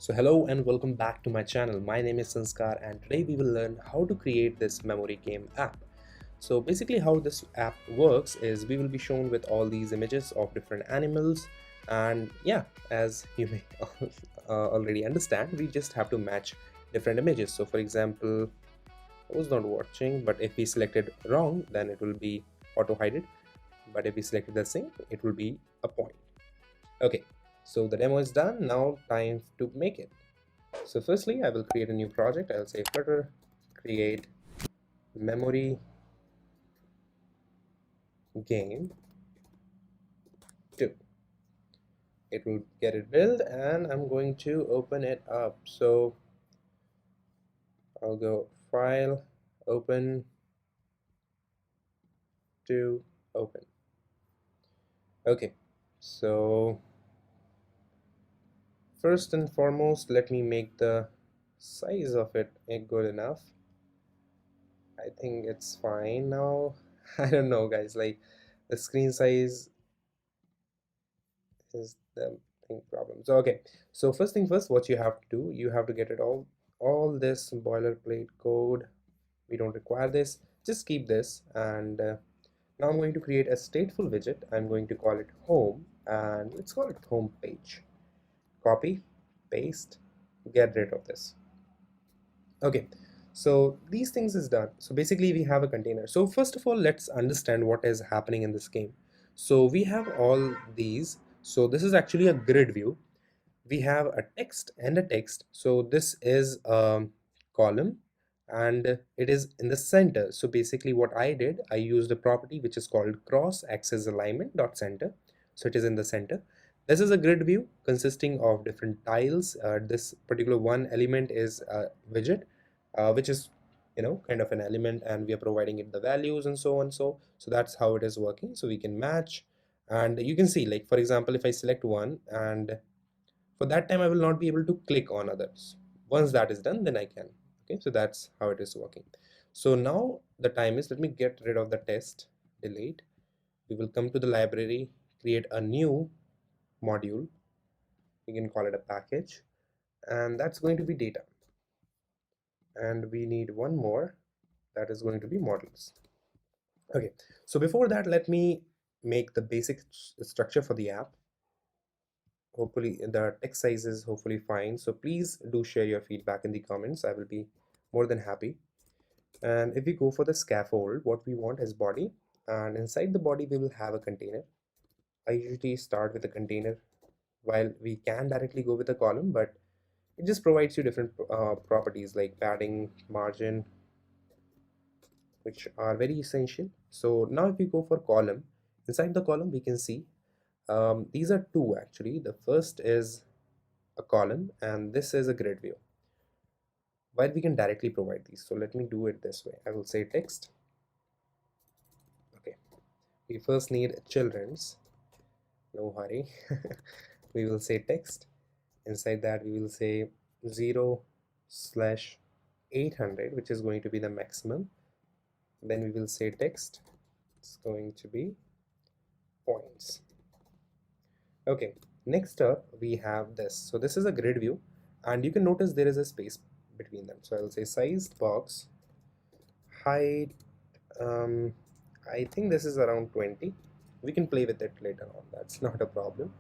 So hello and welcome back to my channel. My name is Sanskar and today we will learn how to create this memory game app. So basically how this app works is we will be shown with all these images of different animals, and yeah, as you may already understand, we just have to match different images. So for example, I was not watching, but if we selected wrong, then it will be auto hided. But if we selected the same, it will be a point. Okay, so the demo is done. Now time to make it. So firstly, I will create a new project. I'll say Flutter create memory game 2. It will get it built and I'm going to open it up. So I'll go file, open, to open. Okay, so first and foremost, let me make the size of it good enough. I think it's fine now. I don't know, guys, like the screen size is the thing problem. So okay, so first thing first, what you have to do, you have to get it all this boilerplate code. We don't require this, just keep this. And now I'm going to create a stateful widget. I'm going to call it home, and let's call it home page. Copy, paste, get rid of this. Okay, so these things is done. So basically we have a container. So first of all, let's understand what is happening in this game. So we have all these. So this is actually a grid view. We have a text and a text. So this is a column and it is in the center. So basically what I did, I used a property which is called cross axis alignment dot center. So it is in the center. This is a grid view consisting of different tiles. This particular one element is a widget, which is kind of an element, and we are providing it the values and so on. So that's how it is working. So we can match, and you can see, like for example, if I select one, and for that time I will not be able to click on others. Once that is done, then I can. Okay, so that's how it is working. So now the time is, let me get rid of the test, delete. We will come to the library, create a new module. We can call it a package, and that's going to be data. And we need one more, that is going to be models. Okay, so before that, let me make the basic structure for the app. Hopefully the text size is hopefully fine, so please do share your feedback in the comments. I will be more than happy. And if we go for the scaffold, what we want is body, and inside the body we will have a container. I usually start with a container, while we can directly go with a column, but it just provides you different properties like padding, margin, which are very essential. So now if we go for column, inside the column we can see these are two actually. The first is a column and this is a grid view, while we can directly provide these. So let me do it this way. I will say text. Okay, we first need children's, no hurry. We will say text. Inside that we will say 0/800, which is going to be the maximum. Then we will say text, it's going to be points. Okay, next up we have this. So this is a grid view, and you can notice there is a space between them. So I will say sized box height, I think this is around 20. We can play with it later on, that's not a problem.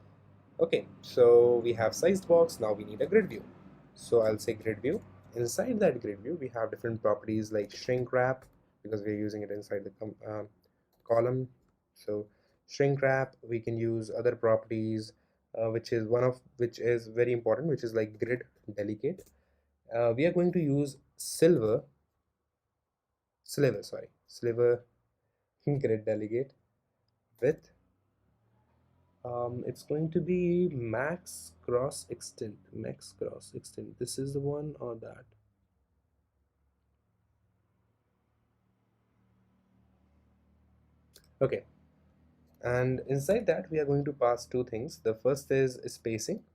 Okay, so we have sized box. Now we need a grid view. So I'll say grid view. Inside that grid view we have different properties like shrink wrap, because we're using it inside the column. So shrink wrap, we can use other properties, which is very important, which is like grid delegate. We are going to use sliver grid delegate with it's going to be max cross extent. This is the one or that? Okay, and inside that we are going to pass two things. The first is spacing,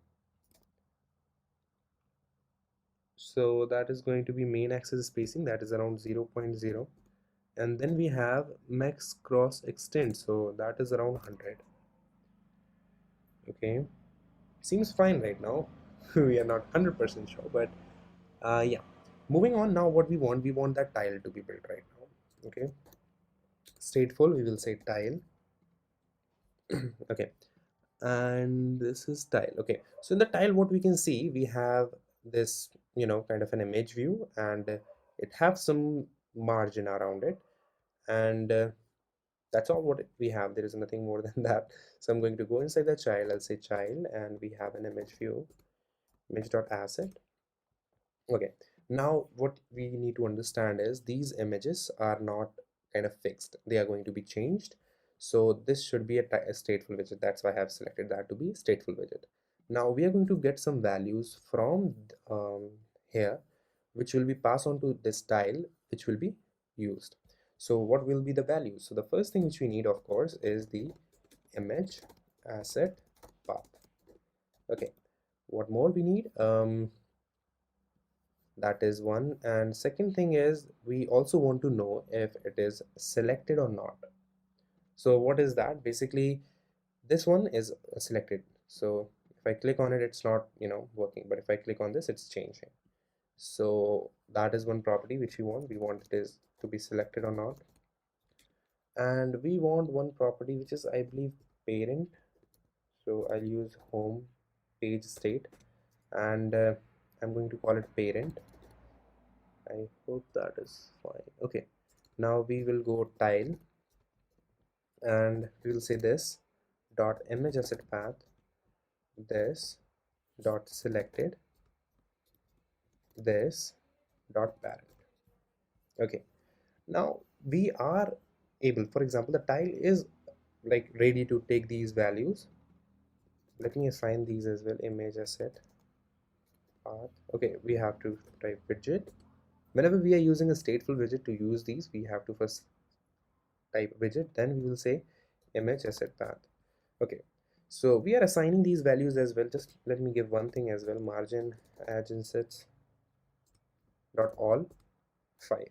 so that is going to be main axis spacing, that is around 0.0, and then we have max cross extent, so that is around 100. Okay, seems fine right now. we are not 100% sure, but yeah. Moving on now, what we want that tile to be built right now. Okay, stateful, we will say tile. Okay, and this is tile. Okay, so in the tile, what we can see, we have this, kind of an image view, and it have some margin around it, and that's all what we have. There is nothing more than that. So I'm going to go inside the child. I'll say child, and we have an image view, image.asset. Okay, now what we need to understand is these images are not kind of fixed, they are going to be changed. So this should be a stateful widget. That's why I have selected that to be stateful widget. Now we are going to get some values from here, which will be passed on to this tile, which will be used. So what will be the values? So the first thing which we need, of course, is the image asset path. Okay, what more we need? That is one, and second thing is we also want to know if it is selected or not. So what is that? Basically this one is selected, so if I click on it, it's not working, but if I click on this, it's changing. So that is one property which we want it is to be selected or not. And we want one property which is, I believe, parent. So I'll use home page state, and I'm going to call it parent. I hope that is fine. Okay, now we will go tile, and we will say this dot image asset path, this dot selected, this dot parent. Okay, now we are able, for example, the tile is like ready to take these values. Let me assign these as well, image asset path. Okay, we have to type widget. Whenever we are using a stateful widget, to use these we have to first type widget, then we will say image asset path. Okay, so we are assigning these values as well. Just let me give one thing as well, margin adjancents dot all 5.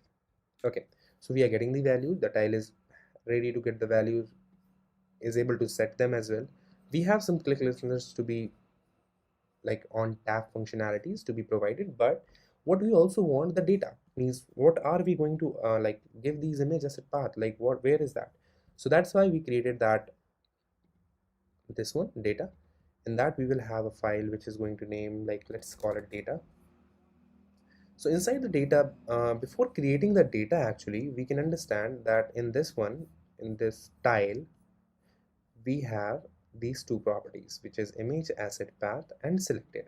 Okay, so we are getting the values, the tile is ready to get the values, is able to set them as well. We have some click listeners to be like on tap functionalities to be provided, but what we also want, the data means what are we going to like give these image asset path, like where is that? So that's why we created that, this one data. In that we will have a file which is going to name, like, let's call it data. So inside the data, before creating the data, actually we can understand that in this one, in this tile, we have these two properties, which is image asset path and selected.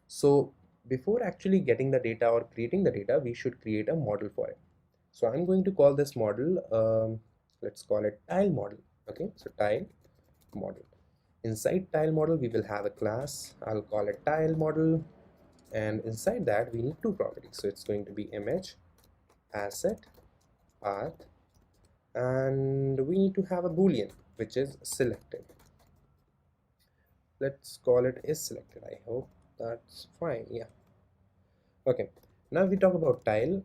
So before actually getting the data or creating the data, we should create a model for it. So I'm going to call this model, let's call it tile model. Okay, so tile model. Inside tile model we will have a class, I'll call it tile model, and inside that we need two properties. So it's going to be image asset path, and we need to have a boolean which is selected. Let's call it is selected. I hope that's fine. Yeah, okay. Now we talk about tile,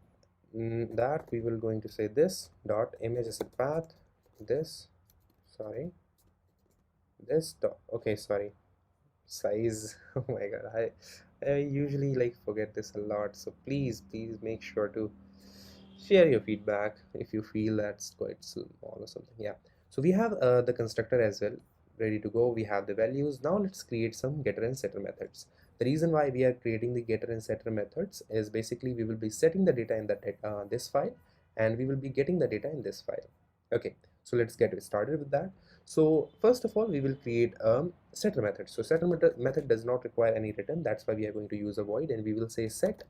that we will going to say this dot image asset path, this, sorry, this dot, okay, sorry, size. Oh my god, I usually like forget this a lot, so please make sure to share your feedback if you feel that's quite small or something. Yeah, so we have the constructor as well ready to go. We have the values. Now let's create some getter and setter methods. The reason why we are creating the getter and setter methods is basically we will be setting the data in the this file, and we will be getting the data in this file. Okay, so let's get started with that. So first of all, we will create a setter method. So setter method does not require any return. That's why we are going to use a void, and we will say set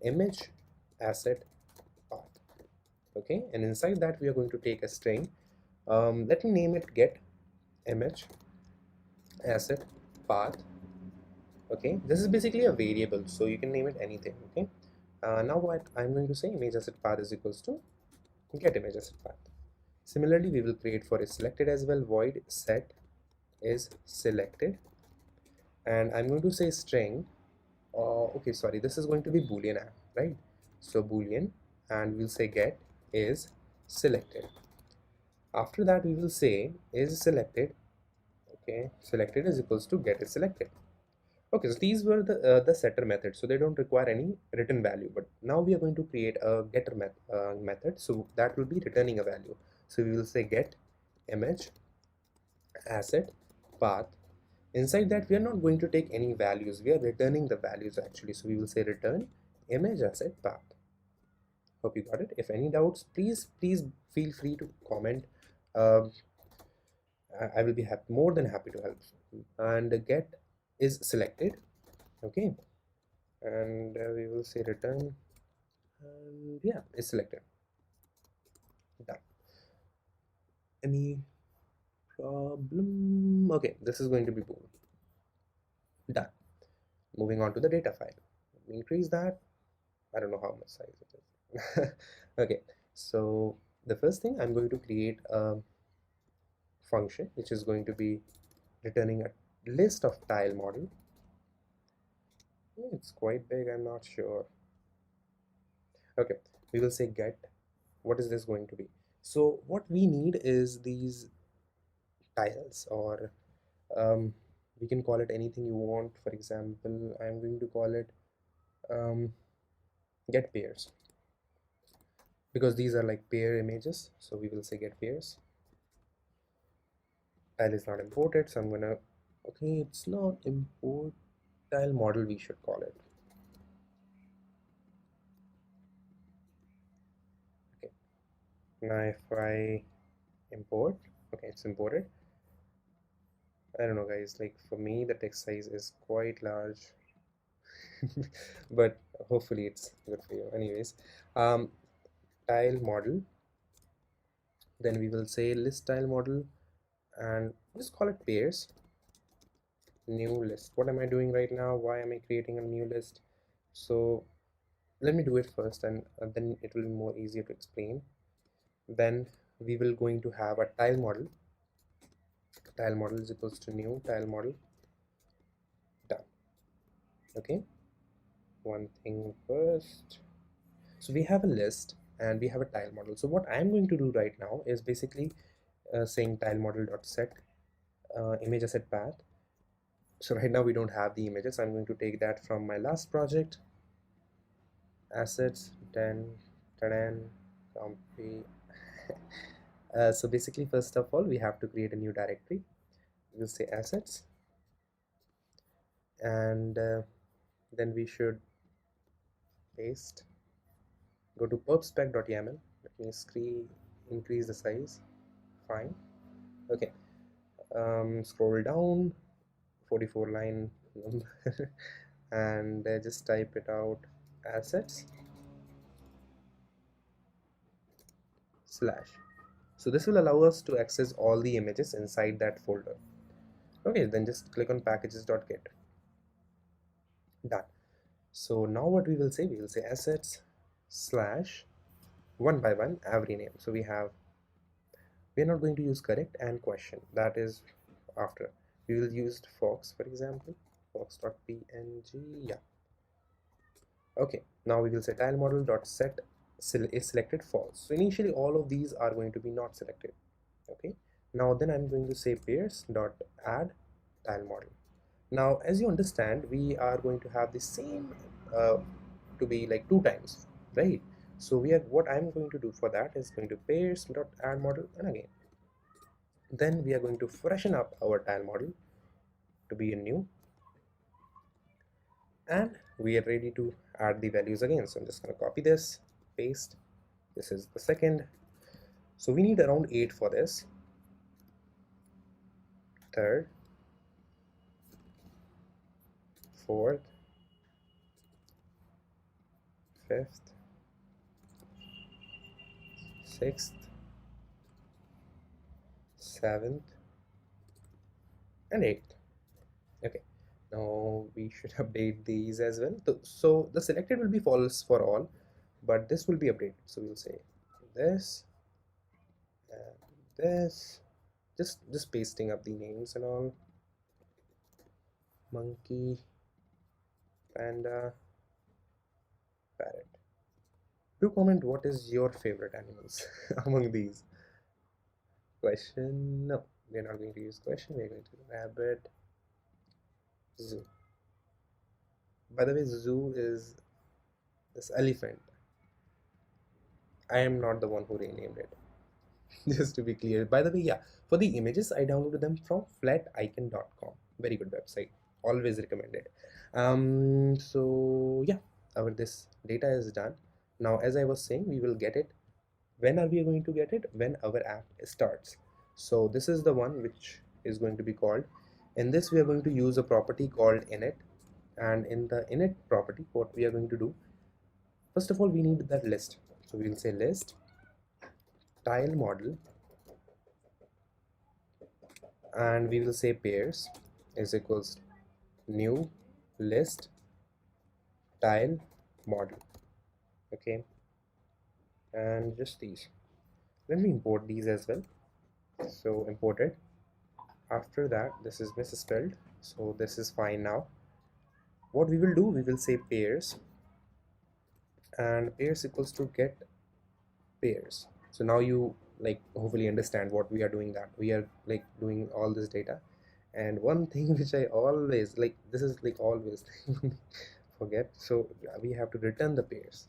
image asset path. Okay, and inside that we are going to take a string. Let me name it get image asset path. Okay, this is basically a variable, so you can name it anything. Okay, now what I'm going to say, image asset path is equals to get image asset path. Similarly, we will create for is selected as well, void set is selected, and I'm going to say string. Okay, sorry, this is going to be boolean, right? So boolean, and we'll say get is selected. After that we will say is selected. Okay, selected is equals to get is selected. Okay, so these were the setter methods, so they don't require any written value. But now we are going to create a getter method, so that will be returning a value. So we will say get image asset path. Inside that, we are not going to take any values. We are returning the values actually. So we will say return image asset path. Hope you got it. If any doubts, please feel free to comment. Um, I will be more than happy to help. And get is selected. Okay, and we will say return, and yeah, it's selected. Done. Any problem? Okay, this is going to be boom. Done. Moving on to the data file. Let me increase that. I don't know how much size it is. Okay, so the first thing, I'm going to create a function which is going to be returning a list of tile model. It's quite big, I'm not sure. Okay, we will say get. What is this going to be? So what we need is these tiles, or we can call it anything you want. For example, I'm going to call it um, get pairs, because these are like pair images, so we will say get pairs. Tile is not imported, so I'm gonna, okay, it's not import tile model, we should call it. Okay, now if I import, okay, it's imported. I don't know guys, like for me the text size is quite large. But hopefully it's good for you. Anyways, tile model, then we will say list tile model, and just call it pairs. New list. What am I doing right now? Why am I creating a new list? So let me do it first, and then it will be more easier to explain. Then we will going to have a tile model. Tile model is equals to new tile model. Done. Okay, one thing first. So we have a list and we have a tile model. So what I'm going to do right now is basically saying tile model dot set image asset path. So right now we don't have the images. I'm going to take that from my last project, assets, 10 10 copy. So basically, first of all, we have to create a new directory. We'll say assets, and then we should paste, go to perpspec.yaml. Let me increase the size. Fine. Okay, scroll down 44 line number and just type it out, assets slash. So this will allow us to access all the images inside that folder. Okay, then just click on packages.get. Done. So now what we will say, assets slash one by one every name. So we're not going to use correct and question, that is after. We will use fox, for example, fox.png. Yeah, okay, now we will say tile model dot set is selected false. So initially all of these are going to be not selected. Okay, now then I'm going to say pairs dot add tile model. Now as you understand, we are going to have the same to be like 2 times, right? So what I'm going to do for that is going to pairs dot add model, and again then we are going to freshen up our tile model to be a new, and we are ready to add the values again. So I'm just going to copy this, paste. This is the second, so we need around 8 for this. Third, fourth, fifth, sixth, seventh, and eighth. Okay, now we should update these as well. So the selected will be false for all, but this will be updated. So we'll say this and this, just pasting up the names and all. Monkey, panda, parrot. Do comment what is your favorite animals among these. Question, no, we're not going to use question, we're going to rabbit, zoo. By the way, zoo is this elephant. I am not the one who renamed it. Just to be clear. By the way, yeah, for the images, I downloaded them from flaticon.com. Very good website. Always recommended. So yeah, our this data is done. Now, as I was saying, we will get it. When are we going to get it? When our app starts. So this is the one which is going to be called. In this, we are going to use a property called init. And in the init property, what we are going to do, first of all, we need that list. So we'll say list tile model, and we will say pairs is equals new list tile model. Okay, and just these. Let me import these as well. So imported. After that, this is misspelled, so this is fine. Now what we will do, we will say pairs, and pairs equals to get pairs. So now you like hopefully understand what we are doing, that we are like doing all this data. And one thing which I always like, this is like always forget, so we have to return the pairs.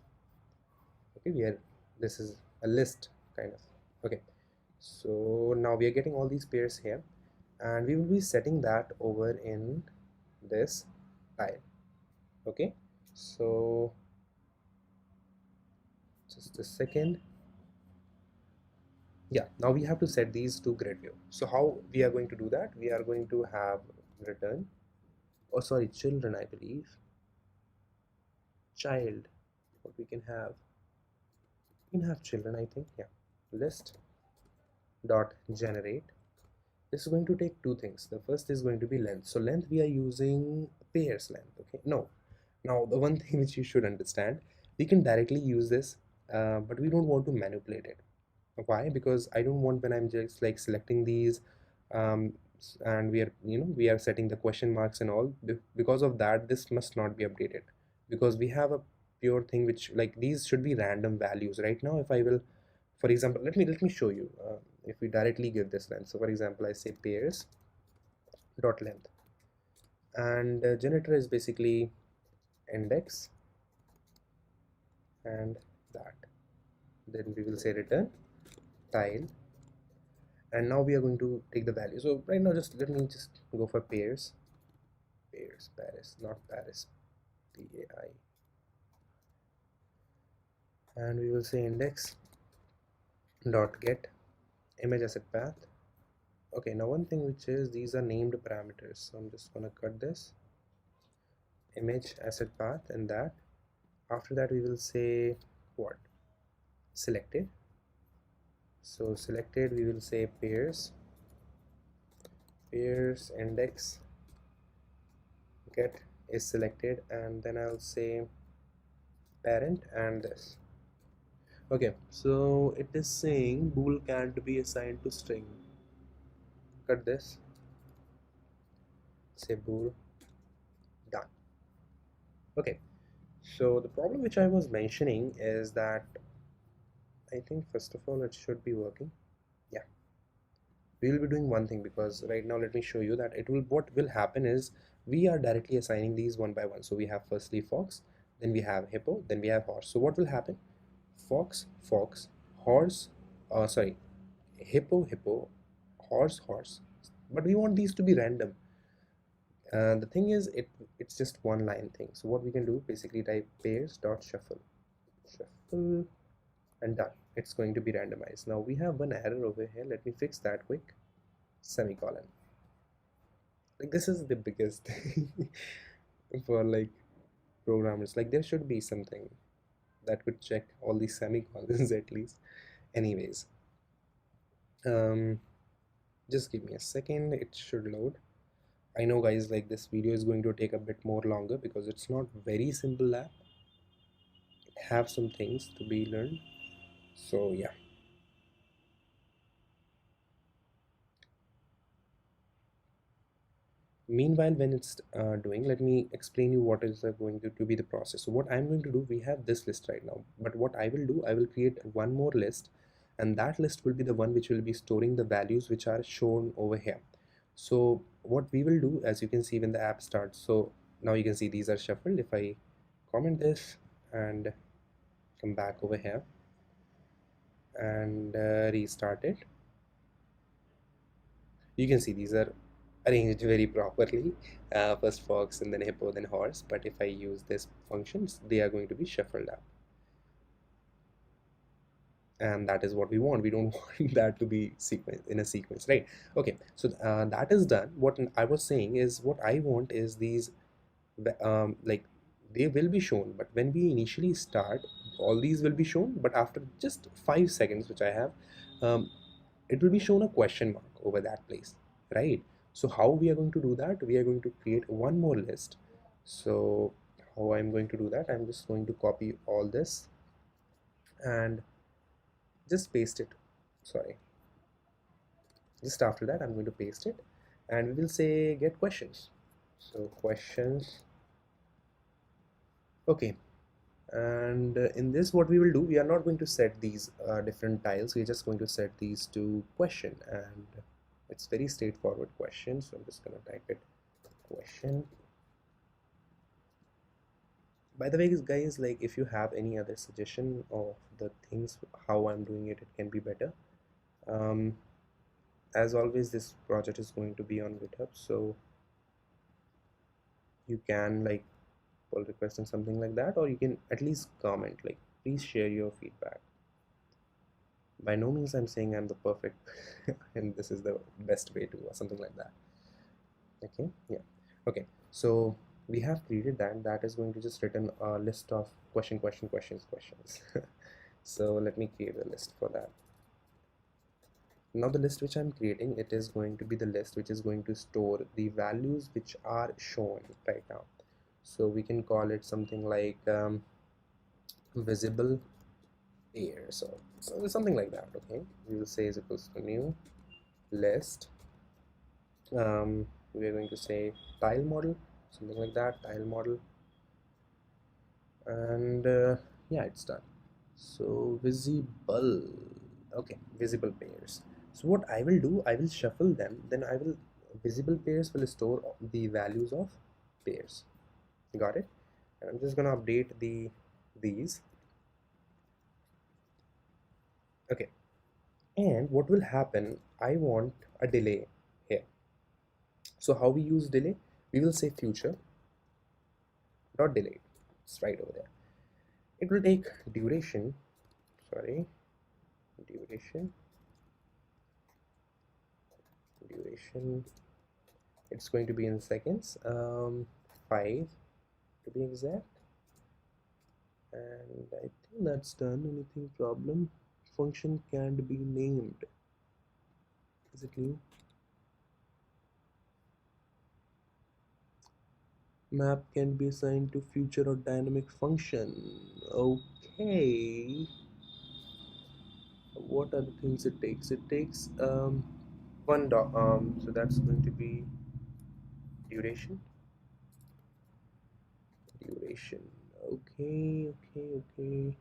Okay, we are, this is a list kind of. Okay, so now we are getting all these pairs here, and we will be setting that over in this tile. Okay, so just a second. Yeah, now we have to set these to grid view. So how we are going to do that, we are going to have return, oh sorry, children, I believe, child, what we can have children, I think. Yeah, list dot generate. This is going to take two things. The first is going to be length. So length, we are using pairs length. Okay, no, now the one thing which you should understand, we can directly use this, but we don't want to manipulate it. Why? Because I don't want, when I'm just like selecting these, and we are, we are setting the question marks and all, because of that this must not be updated, because we have a pure thing which like these should be random values. Right now, if I will, for example, let me show you, if we directly give this length. So for example, I say pairs dot length, and generator is basically index, and that, then we will say return tile, and now we are going to take the value. So right now, just let me just go for pairs Paris, not Paris, PAI, and we will say index dot get image asset path. Okay, now one thing which is, these are named parameters, so I'm just gonna cut this image asset path, and that after that we will say what, selected. So selected, we will say pairs index get is selected, and then I'll say parent and this. Okay, so it is saying bool can't be assigned to string. Cut this, say bool, done. Okay, so the problem which I was mentioning is that I think first of all it should be working. Yeah, we will be doing one thing, because right now let me show you that it will, what will happen is we are directly assigning these one by one. So we have firstly fox, then we have hippo, then we have horse. So what will happen, fox, horse, sorry, hippo, horse, but we want these to be random. The thing is, it's just one line thing. So what we can do, basically type pairs dot shuffle, and done. It's going to be randomized. Now we have one error over here. Let me fix that quick. Semicolon. Like this is the biggest thing for like programmers. Like there should be something that could check all these semicolons at least. Anyways, just give me a second. It should load. I know guys, like this video is going to take a bit more longer because it's not very simple app. It have some things to be learned. So yeah. Meanwhile, when it's doing, let me explain you what is going to be the process. So what I'm going to do, we have this list right now, but what I will do, I will create one more list, and that list will be the one which will be storing the values which are shown over here. So what we will do, as you can see when the app starts, so Now you can see these are shuffled. If I comment this and come back over here and restart it, you can see these are arranged very properly. First fox and then hippo, then horse. But if I use this functions, they are going to be shuffled up, and that is what we want. We don't want that to be sequence in a sequence, right? Okay, so that is done. What I was saying is, what I want is these like they will be shown, but when we initially start, all these will be shown, but after just 5 seconds, which I have, it will be shown a question mark over that place, right? So how we are going to do that? We are going to create one more list. So how I'm going to do that? I'm just going to copy all this and just paste it. Sorry, just after that I'm going to paste it, and we will say get questions. So questions. Okay, and in this what we will do, we are not going to set these different tiles, we're just going to set these to question, and it's very straightforward question. So I'm just going to type it question. By the way guys, like if you have any other suggestion of the things how I'm doing it, it can be better. um, as always, this project is going to be on GitHub, so you can like pull request and something like that, or you can at least comment, like please share your feedback. By no means I'm saying I'm the perfect and this is the best way to, or something like that. Okay, yeah. Okay, so we have created that. That is going to just written a list of questions. So let me create a list for that. Now the list which I'm creating, it is going to be the list which is going to store the values which are shown right now. So we can call it something like visible here, so something like that. Okay, we will say is equals to new list. We are going to say tile model, something like that, tile model, and yeah, it's done. So visible. Okay, visible pairs. So what I will do, I will shuffle them, then I will visible pairs will store the values of pairs. Got it? And I'm just gonna update these. Okay, and what will happen, I want a delay here. So how we use delay, we will say future dot delay. It's right over there. It will take duration, sorry, duration, duration, it's going to be in seconds, 5 to be exact, and I think that's done. Anything problem? Function can't be named. Is it new? Map can be assigned to future or dynamic function. Okay, what are the things it takes? It takes one dot, so that's going to be duration. Duration. Okay, okay.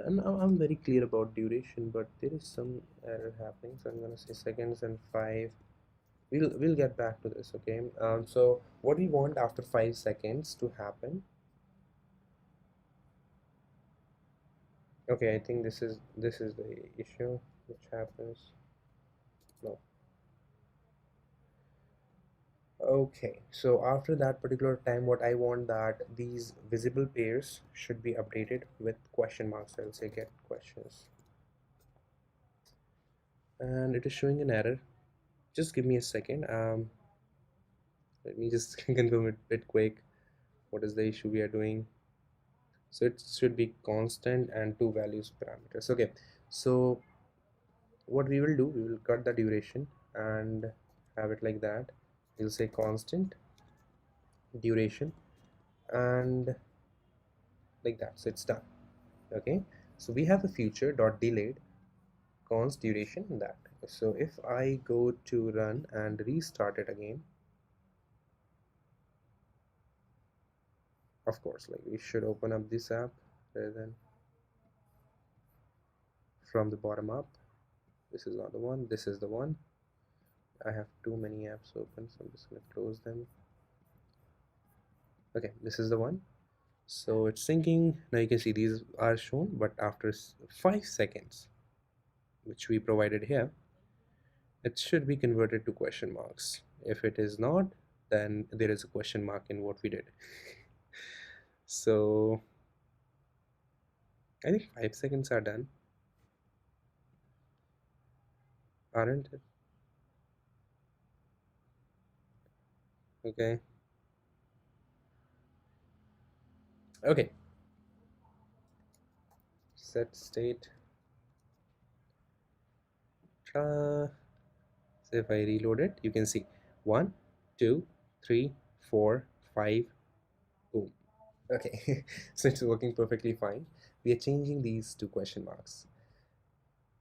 And I'm very clear about duration, but there is some error happening, so I'm gonna say seconds and 5. We'll get back to this. Okay, so what we want after 5 seconds to happen. Okay, I think this is the issue which happens. No. Okay, so after that particular time, what I want that these visible pairs should be updated with question marks. I'll say get questions, and it is showing an error. Just give me a second. Let me just confirm it bit quick. What is the issue we are doing? So it should be constant and two values parameters. Okay, so what we will do, we will cut the duration and have it like that. We'll say constant duration and like that, so it's done. Okay, so we have a future dot delayed const duration in that. So if I go to run and restart it again, of course, like we should open up this app rather than from the bottom up. This is not the one, this is the one. I have too many apps open, so I'm just going to close them. Okay, this is the one. So it's syncing. Now you can see these are shown, but after 5 seconds, which we provided here, it should be converted to question marks. If it is not, then there is a question mark in what we did. So I think 5 seconds are done, aren't it? Okay. Okay. Set state. So if I reload it, you can see 1, 2, 3, 4, 5. Boom. Okay. So it's working perfectly fine. We are changing these to question marks.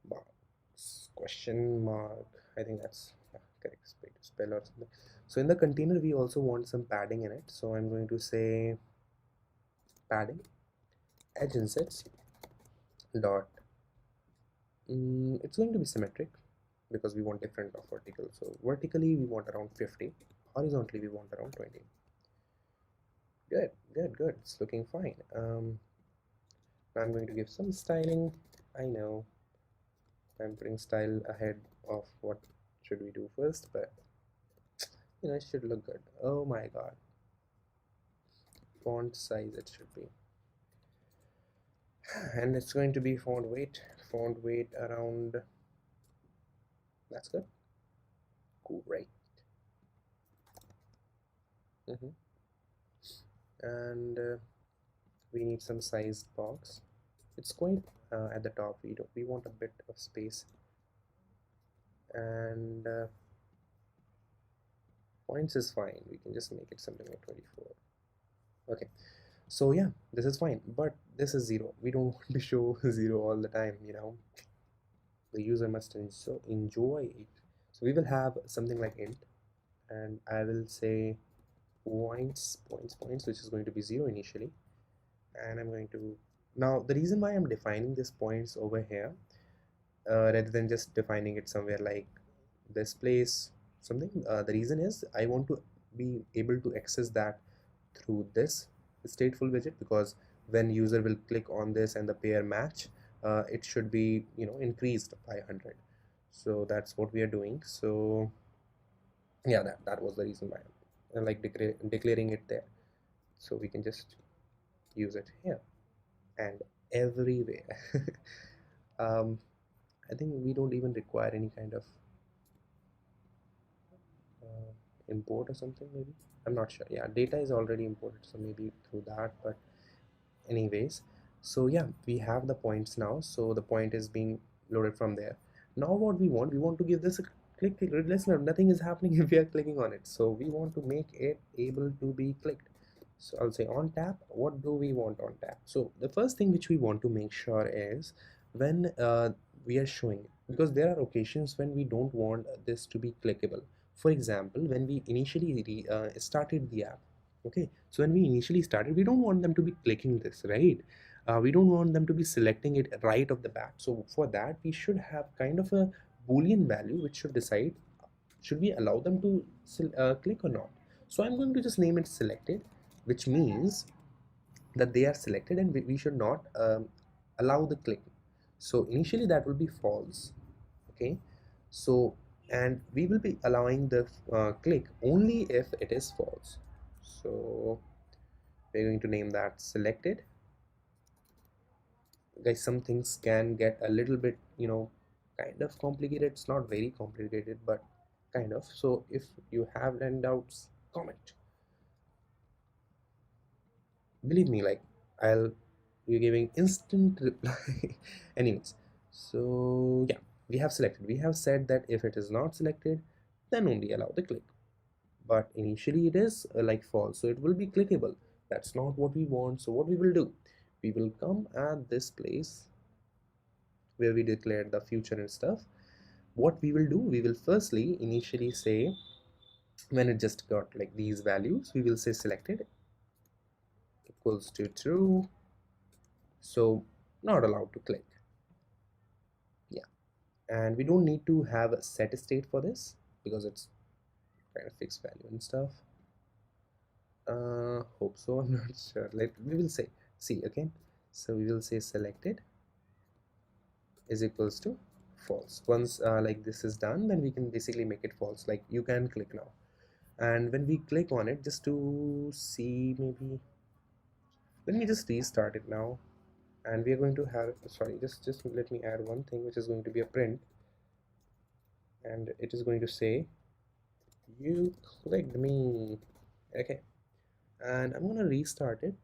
Box question mark. I think that's correct spell or something. So in the container, we also want some padding in it. So I'm going to say padding edge insets dot. It's going to be symmetric because we want different of vertical. So vertically we want around 50. Horizontally we want around 20. Good, good, good. It's looking fine. Now I'm going to give some styling. I know I'm putting style ahead of what should we do first, but it should look good. Oh my god. Font size it should be. And it's going to be font weight around. That's good. Great. hmm and we need some sized box. It's quite at the top. We want a bit of space, and points is fine. We can just make it something like 24. Okay, so yeah, this is fine, but this is 0. We don't want to show 0 all the time. The user must enjoy it. So we will have something like int, and I will say points, which is going to be 0 initially, and I'm going to. Now the reason why I'm defining this points over here, rather than just defining it somewhere like this place something, the reason is I want to be able to access that through this stateful widget, because when user will click on this and the pair match, it should be increased by 100. So that's what we are doing. So yeah, that was the reason why I'm like declaring it there, so we can just use it here and everywhere. um, I think we don't even require any kind of uh, import or something, maybe. I'm not sure. Yeah, data is already imported, so maybe through that. But anyways, so yeah, we have the points now. So the point is being loaded from there. Now what we want to give this a click listener. Nothing is happening if we are clicking on it, so we want to make it able to be clicked. So I'll say on tap. What do we want on tap? So the first thing which we want to make sure is when we are showing it, because there are occasions when we don't want this to be clickable. For example, when we initially started the app. Okay, so when we initially started, we don't want them to be clicking this, right? We don't want them to be selecting it right off the bat. So for that, we should have kind of a boolean value which should decide should we allow them to click or not. So I'm going to just name it selected, which means that they are selected, and we should not allow the click. So initially that will be false. Okay, so and we will be allowing the click only if it is false. So we're going to name that selected. Guys, some things can get a little bit kind of complicated. It's not very complicated, but kind of. So if you have any doubts, comment. Believe me, like, I'll be giving instant reply. Anyways, so yeah, we have said that if it is not selected, then only allow the click. But initially it is like false, so it will be clickable. That's not what we want. So what we will do, we will come at this place where we declared the future and stuff. What we will do, we will firstly initially say, when it just got like these values, we will say selected equals to true, so not allowed to click. Yeah, and we don't need to have a set state for this because it's kind of fixed value and stuff. Hope so. I'm not sure. We will say see again. So we will say selected is equals to false. Once like this is done, then we can basically make it false. Like you can click now, and when we click on it, just to see, maybe let me just restart it now, and we are going to have, sorry, just let me add one thing, which is going to be a print, and it is going to say you clicked me. Okay, and I'm gonna restart it.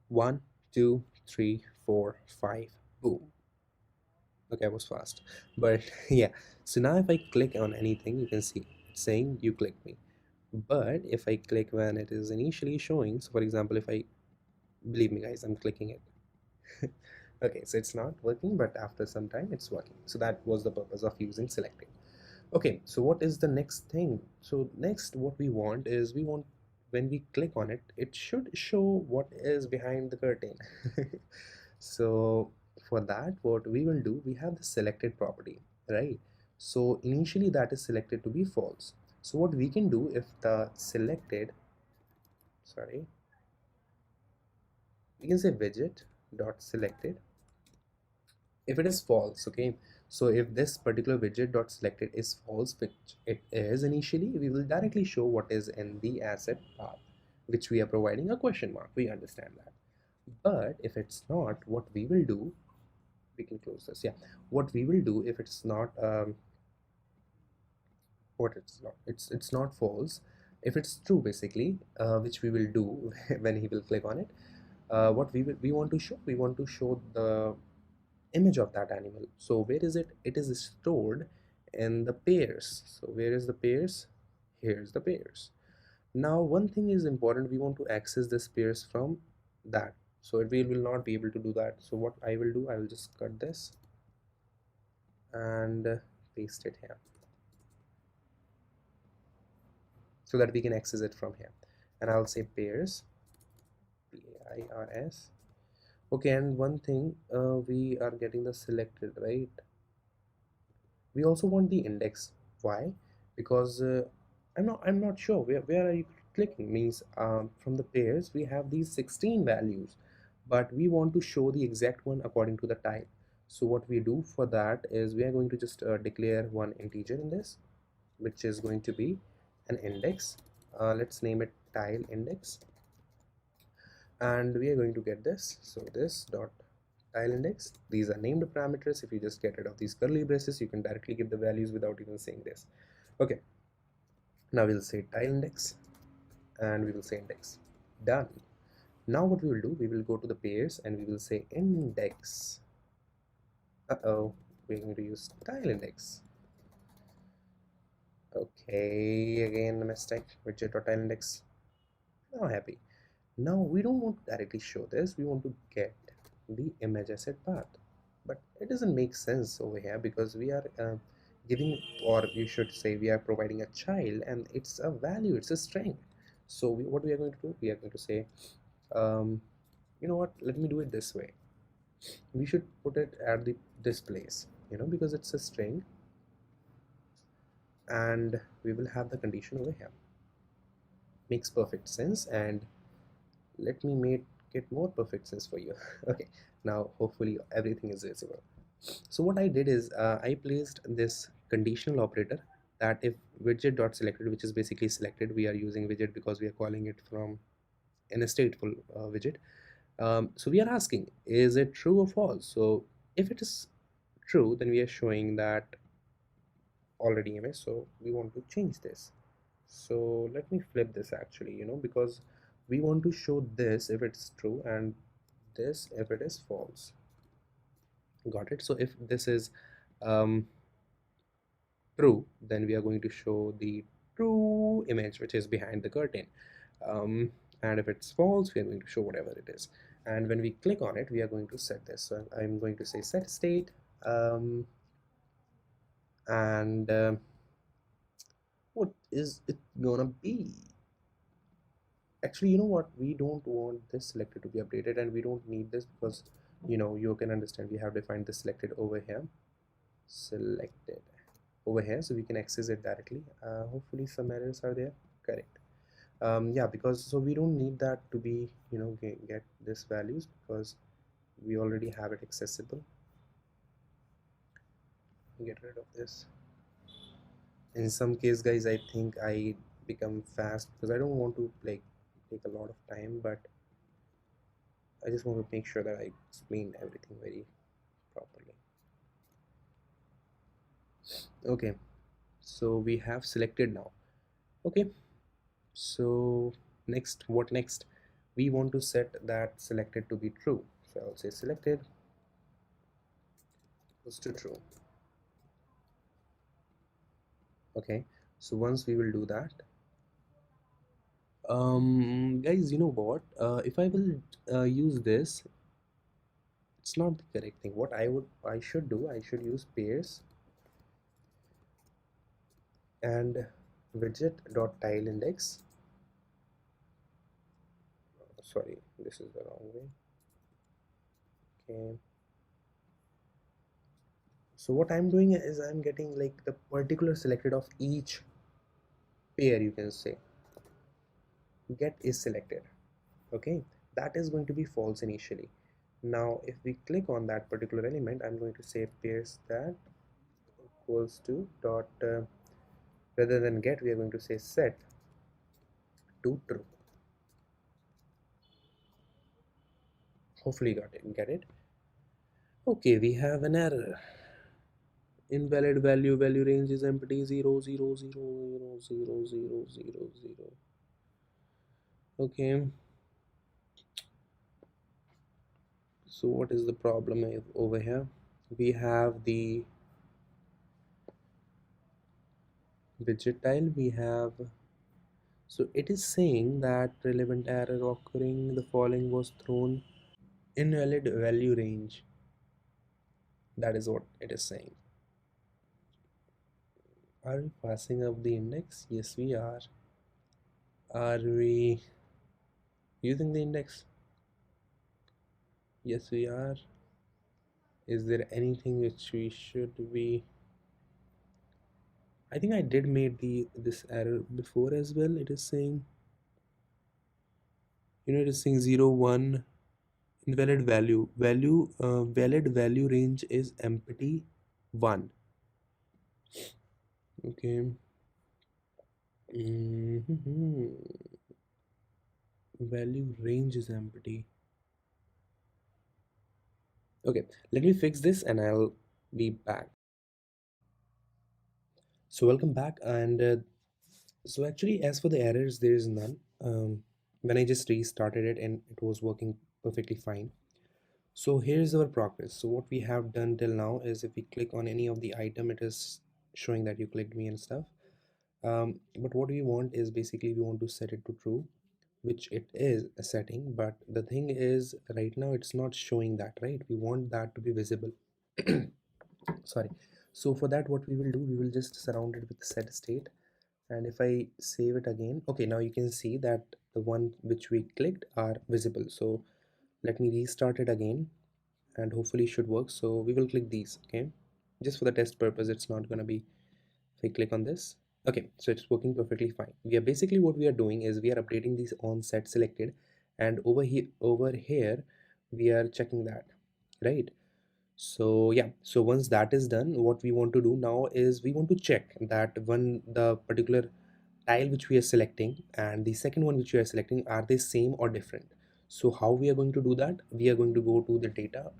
One, two, three, four, five, boom. Okay, I was fast, but yeah. So now if I click on anything, you can see it's saying you clicked me. But if I click when it is initially showing, so for example, if I, believe me guys, I'm clicking it. Okay, so it's not working, but after some time it's working. So that was the purpose of using selecting. Okay, so what is the next thing? So next, what we want is, we want, when we click on it, it should show what is behind the curtain. So for that, what we will do, we have the selected property, right? So initially that is selected to be false. So what we can do, if the selected, sorry, we can say widget dot selected, if it is false. Okay, so if this particular widget dot selected is false, which it is initially, we will directly show what is in the asset path, which we are providing a question mark. We understand that. But if it's not, what we will do, we can close this. Yeah, what we will do, if it's not what it's not, it's not false, if it's true basically, which we will do when he will click on it, what we want to show, we want to show the image of that animal. So where is it? It is stored in the pairs. So where is the pairs? Here's the pairs. Now one thing is important, we want to access this pairs from that. So we will not be able to do that. So what I will do, I will just cut this and paste it here, so that we can access it from here. And I'll say pairs, pairs. Okay, and one thing, we are getting the selected, right? We also want the index. Why? Because I'm not sure where are you clicking, means from the pairs we have these 16 values, but we want to show the exact one according to the type. So what we do for that is, we are going to just declare one integer in this, which is going to be an index. Let's name it tile index, and we are going to get this. So this dot tile index, these are named parameters. If you just get rid of these curly braces, you can directly give the values without even saying this. Okay, now we'll say tile index, and we will say index. Done. Now what we will do, we will go to the pairs and we will say index. Uh-oh, we're going to use tile index. Okay, again a mistake. Widget or tile index. Now happy. Now we don't want to directly show this, we want to get the image asset path. But it doesn't make sense over here, because we are giving, or you should say, we are providing a child and it's a value, it's a string. So what we are going to do, we are going to say, you know what, let me do it this way. We should put it at this place, because it's a string, and we will have the condition over here. Makes perfect sense, and let me make it more perfect sense for you. Okay, now hopefully everything is visible. So what I did is, I placed this conditional operator, that if widget dot selected, which is basically selected, we are using widget because we are calling it from in a stateful widget. So we are asking, is it true or false? So if it is true, then we are showing that already image. So we want to change this. So let me flip this actually, because we want to show this if it's true, and this if it is false. Got it? So if this is um, true, then we are going to show the true image which is behind the curtain. And if it's false, we are going to show whatever it is. And when we click on it, we are going to set this. So I'm going to say set state, and what is it gonna be? Actually, you know what, we don't want this selected to be updated, and we don't need this, because you can understand, we have defined this selected over here, selected over here, so we can access it directly. Hopefully some errors are there. Correct. Yeah, because so we don't need that to be, get this values, because we already have it accessible. Get rid of this. In some case, guys, I think I become fast because I don't want to like take a lot of time, but I just want to make sure that I explain everything very properly. Okay, so we have selected now. Okay, so next, what next? We want to set that selected to be true. So I'll say selected equals to true. Okay, so once we will do that, guys, you know what, if I will use this, it's not the correct thing. What I should do, I should use pairs and widget dot tile index. Sorry, this is the wrong way. Okay, so what I'm doing is I'm getting like the particular selected of each pair, you can say. Get is selected. Okay, that is going to be false initially. Now if we click on that particular element, I'm going to say pairs that equals to dot rather than get, we are going to say set to true. Hopefully got it, get it. Okay, we have an error. Invalid value range is empty. 0 0 0 0 0 0 0 0 0. Okay, so what is the problem over here? We have the widget tile. We have, so it is saying that relevant error occurring, the following was thrown. Invalid value range, that is what it is saying. Are we passing up the index? Yes, we are. Are we using the index? Yes, we are. Is there anything which we should be? I think I did made this error before as well. It is saying, it is saying 0 1 invalid valid value range is empty 1. Okay. Value range is empty. Okay, let me fix this and I'll be back. So welcome back, and so actually, as for the errors, there is none. When I just restarted it and it was working perfectly fine. So here's our progress. So what we have done till now is, if we click on any of the item, it is showing that you clicked me and stuff. But what we want is basically we want to set it to true, which it is a setting. But the thing is, right now it's not showing that, right? We want that to be visible. Sorry. So for that, what we will do, we will just surround it with set state. And if I save it again, okay, now you can see that the one which we clicked are visible. So let me restart it again, and hopefully it should work. So we will click these, okay, just for the test purpose. It's not going to be, if I click on this, okay, so it's working perfectly fine. We are basically, what we are doing is we are updating these on set selected, and over here we are checking that, right? So yeah, so once that is done, what we want to do now is we want to check that when the particular tile which we are selecting and the second one which we are selecting, are they same or different. So how we are going to do that? We are going to go to the data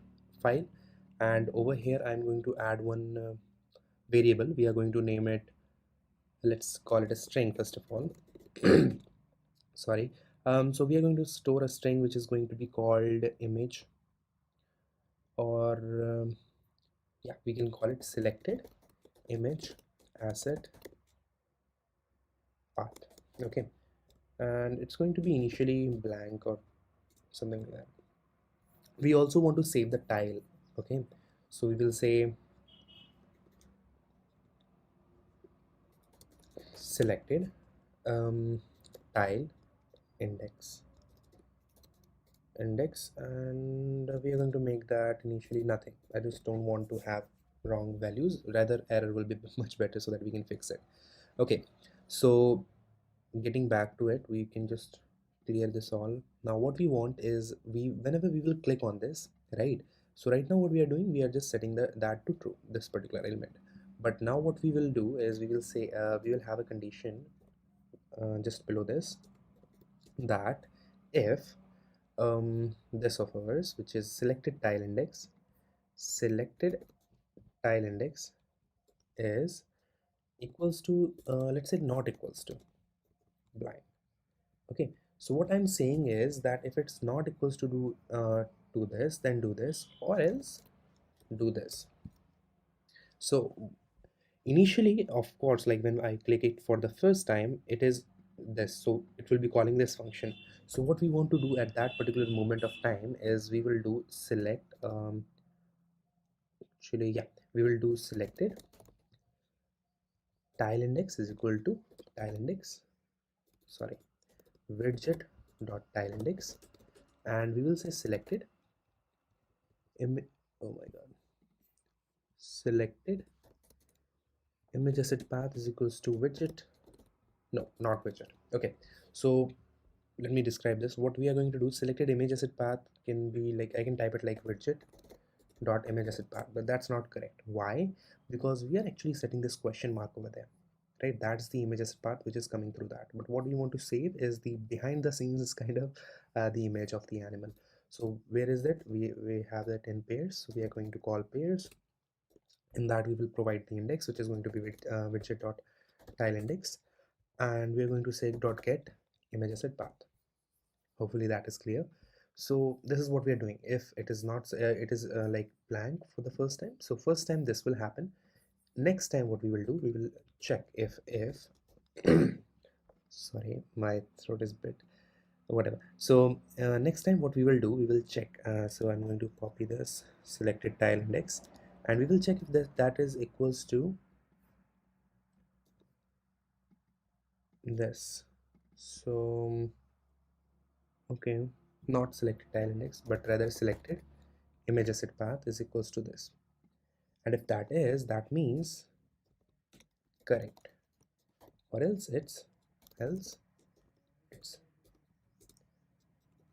file, and over here I'm going to add one variable. We are going to name it, let's call it a string first of all. Sorry. So we are going to store a string which is going to be called image, or yeah, we can call it selected image asset path. Okay, and it's going to be initially blank or something like that. We also want to save the tile. Okay, so we will say selected tile index, and we are going to make that initially nothing. I just don't want to have wrong values, rather error will be much better, so that we can fix it. Okay, so getting back to it, we can just clear this all. Now what we want is, whenever we will click on this, right? So right now what we are doing, we are just setting that to true, this particular element. But now what we will do is, we will say, we will have a condition just below this, that if this of ours, which is selected tile index is equals to, let's say not equals to blind. Okay, so what I'm saying is that if it's not equals to do this, then do this, or else do this. So initially, of course, like when I click it for the first time, it is this, so it will be calling this function. So what we want to do at that particular moment of time is, we will do select, actually, yeah, we will do selected tile index is equal to tile index, sorry, widget dot tile index, and we will say selected oh my god, selected image asset path is equals to widget, no, not widget. Okay, so let me describe this. What we are going to do, selected image asset path can be like, I can type it like widget dot image asset path, but that's not correct. Why? Because we are actually setting this question mark over there, right? That's the image asset path which is coming through that, but what we want to save is the behind the scenes kind of the image of the animal. So where is it? We have that in pairs, so we are going to call pairs. In that we will provide the index, which is going to be widget dot tile index, and we're going to say dot get image asset path. Hopefully that is clear. So this is what we are doing. If it is not it is like blank for the first time, so first time this will happen. Next time what we will do, we will check if sorry, my throat is bit whatever. So next time what we will do, we will check, so I'm going to copy this selected tile index, and we will check if that is equals to this. So okay, not selected tile index, but rather selected image asset path is equals to this, and if that is, that means correct, or else it's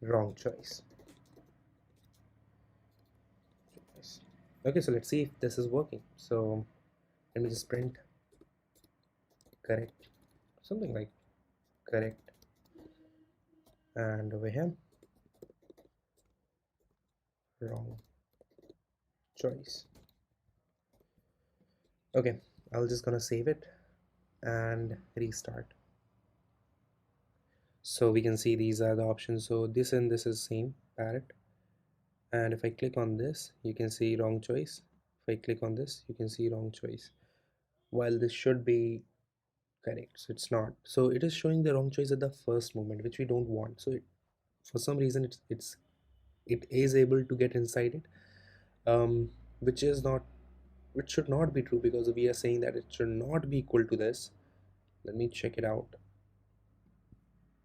wrong choice. Okay, so let's see if this is working. So let me just print correct, something like correct, and over here wrong choice. Okay, I'll just gonna save it and restart. So we can see these are the options. So this and this is same parrot, and if I click on this, you can see wrong choice. If I click on this, you can see wrong choice, while this should be correct, so it's not. So it is showing the wrong choice at the first moment, which we don't want. So for some reason it is able to get inside it, which is not, which should not be true, because we are saying that it should not be equal to this. Let me check it out.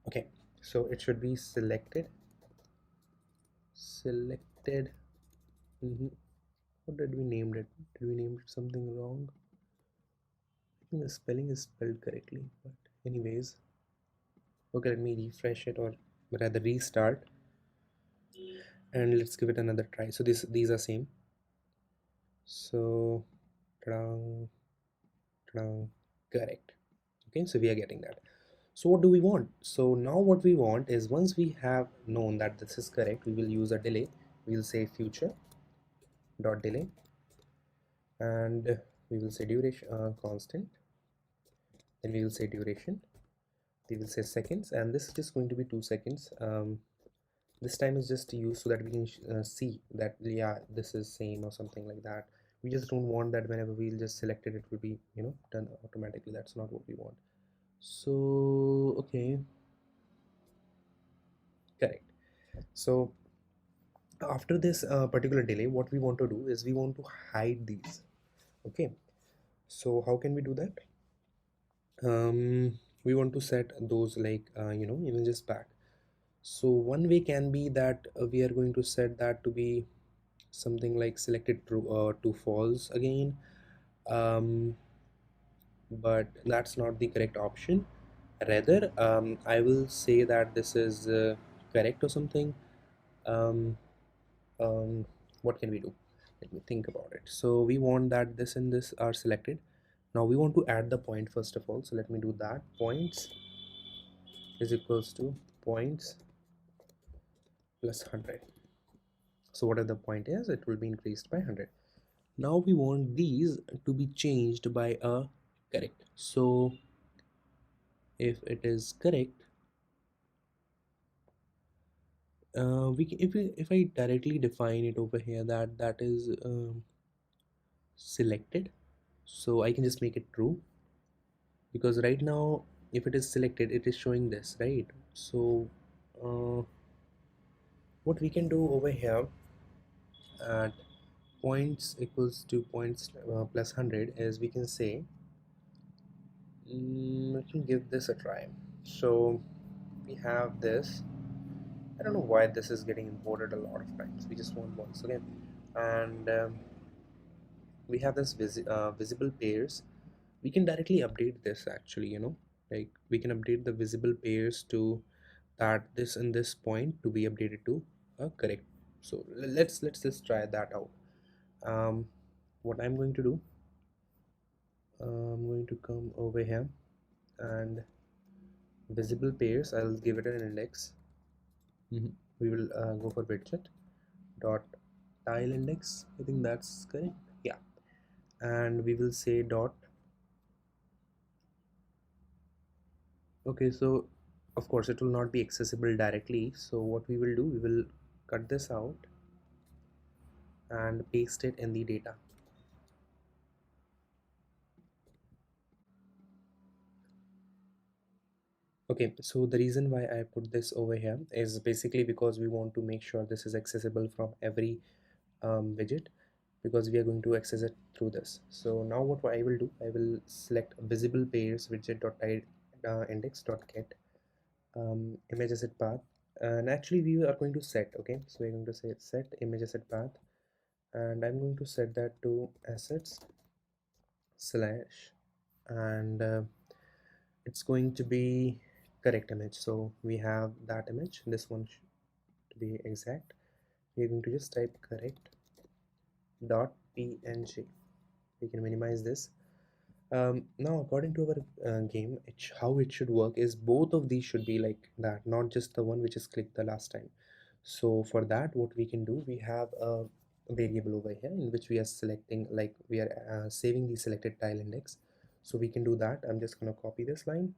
Okay, so it should be selected. What did we name it? Did we name it something wrong? I think the spelling is spelled correctly, but anyways, okay, let me refresh it, or rather restart, and let's give it another try. So these are same. So correct. Okay, so we are getting that. So what do we want? So now what we want is, once we have known that this is correct, we will use a delay. We'll say future dot delay, and we will say duration constant, then we will say duration, we will say seconds, and this is just going to be 2 seconds. This time is just to use so that we can see that, yeah, this is same or something like that. We just don't want that whenever we'll just select it, it will be, done automatically. That's not what we want. So okay, correct. So after this particular delay, what we want to do is, we want to hide these. Okay, so how can we do that? We want to set those like images back. So one way can be that we are going to set that to be something like selected true to false again, but that's not the correct option. Rather, I will say that this is correct or something. um, um, what can we do? Let me think about it. So we want that this and this are selected. Now we want to add the point first of all, so let me do that. Points is equals to points plus 100. So whatever the point is, it will be increased by 100. Now we want these to be changed by a correct. So if it is correct, if I directly define it over here that that is selected, so I can just make it true, because right now if it is selected it is showing this, right? So uh, what we can do over here at points equals to points plus 100 is we can say, I can give this a try. So we have this. I don't know why this is getting imported a lot of times. We just want once again, and we have this visible pairs. We can directly update this actually, like we can update the visible pairs to that this and this point to be updated to correct. So let's just try that out. What I'm going to do, I'm going to come over here and visible pairs, I'll give it an index. We will go for widget dot tile index, I think that's correct, yeah. And we will say dot. Okay, so of course it will not be accessible directly, so what we will do, we will cut this out and paste it in the data. Okay, so the reason why I put this over here is basically because we want to make sure this is accessible from every widget, because we are going to access it through this. So now what I will do, I will select visible pairs widget dot index dot get image asset path, and actually we are going to set. Okay, so we're going to say set image asset path, and I'm going to set that to assets slash, and it's going to be correct image. So we have that image, this one to be exact. We're going to just type correct dot png. We can minimize this. Now according to our game, how it should work is both of these should be like that, not just the one which is clicked the last time. So for that, what we can do, we have a variable over here in which we are selecting, like we are saving the selected tile index. So we can do that. I'm just going to copy this line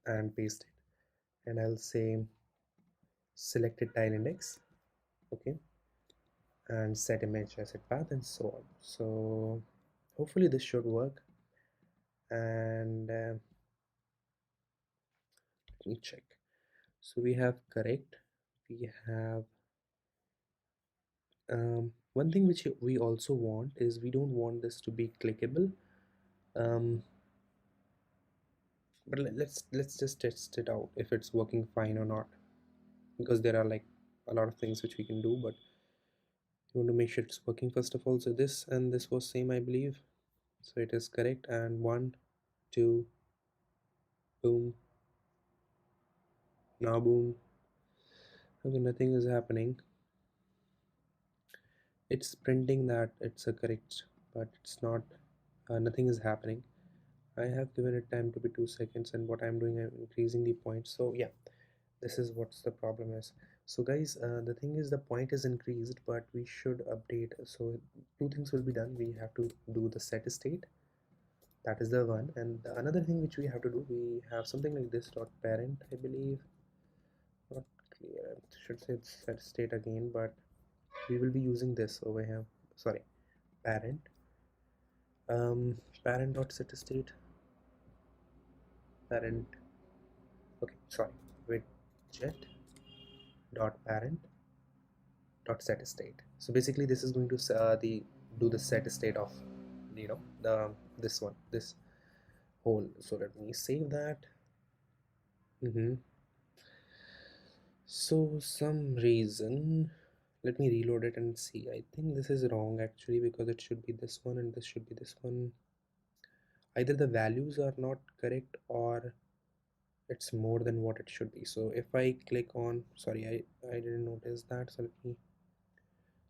and paste it, and I'll say selected tile index, okay, and set image asset path and so on. So hopefully this should work, and let me check. So we have correct, we have one thing which we also want is we don't want this to be clickable, um, but let's just test it out if it's working fine or not, because there are like a lot of things which we can do, but we want to make sure it's working first of all. So this and this was same, I believe, so it is correct, and one, two, boom, now boom. Okay, nothing is happening. It's printing that it's a correct, but it's not, nothing is happening. I have given it time to be 2 seconds, and what I'm doing, I'm increasing the point. So yeah, this is what's the problem is. So guys, the thing is the point is increased, but we should update. So two things will be done. We have to do the set state, that is the one, and the another thing which we have to do, we have something like this dot parent, I believe, not clear, I should say it's set state again, but we will be using this over here. Sorry, parent, parent dot set state, parent, okay, sorry, widget dot parent dot set state. So basically this is going to the do the set state of, the this one, this whole. So let me save that. So some reason, let me reload it and see. I think this is wrong actually, because it should be this one and this should be this one. Either the values are not correct, or it's more than what it should be. So if I click on, sorry, I didn't notice that, so let me,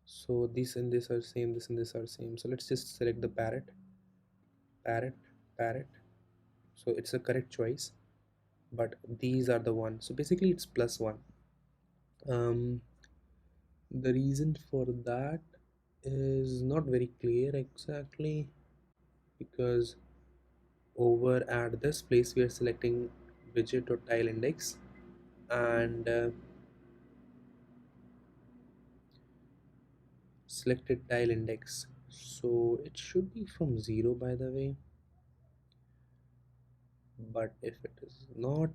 so this and this are same, this and this are same, so let's just select the parrot parrot. So it's a correct choice, but these are the one, so basically it's +1. um the reason for that is not very clear exactly, because over at this place we are selecting widget or tile index, and selected tile index, so it should be from 0 by the way. But if it is not,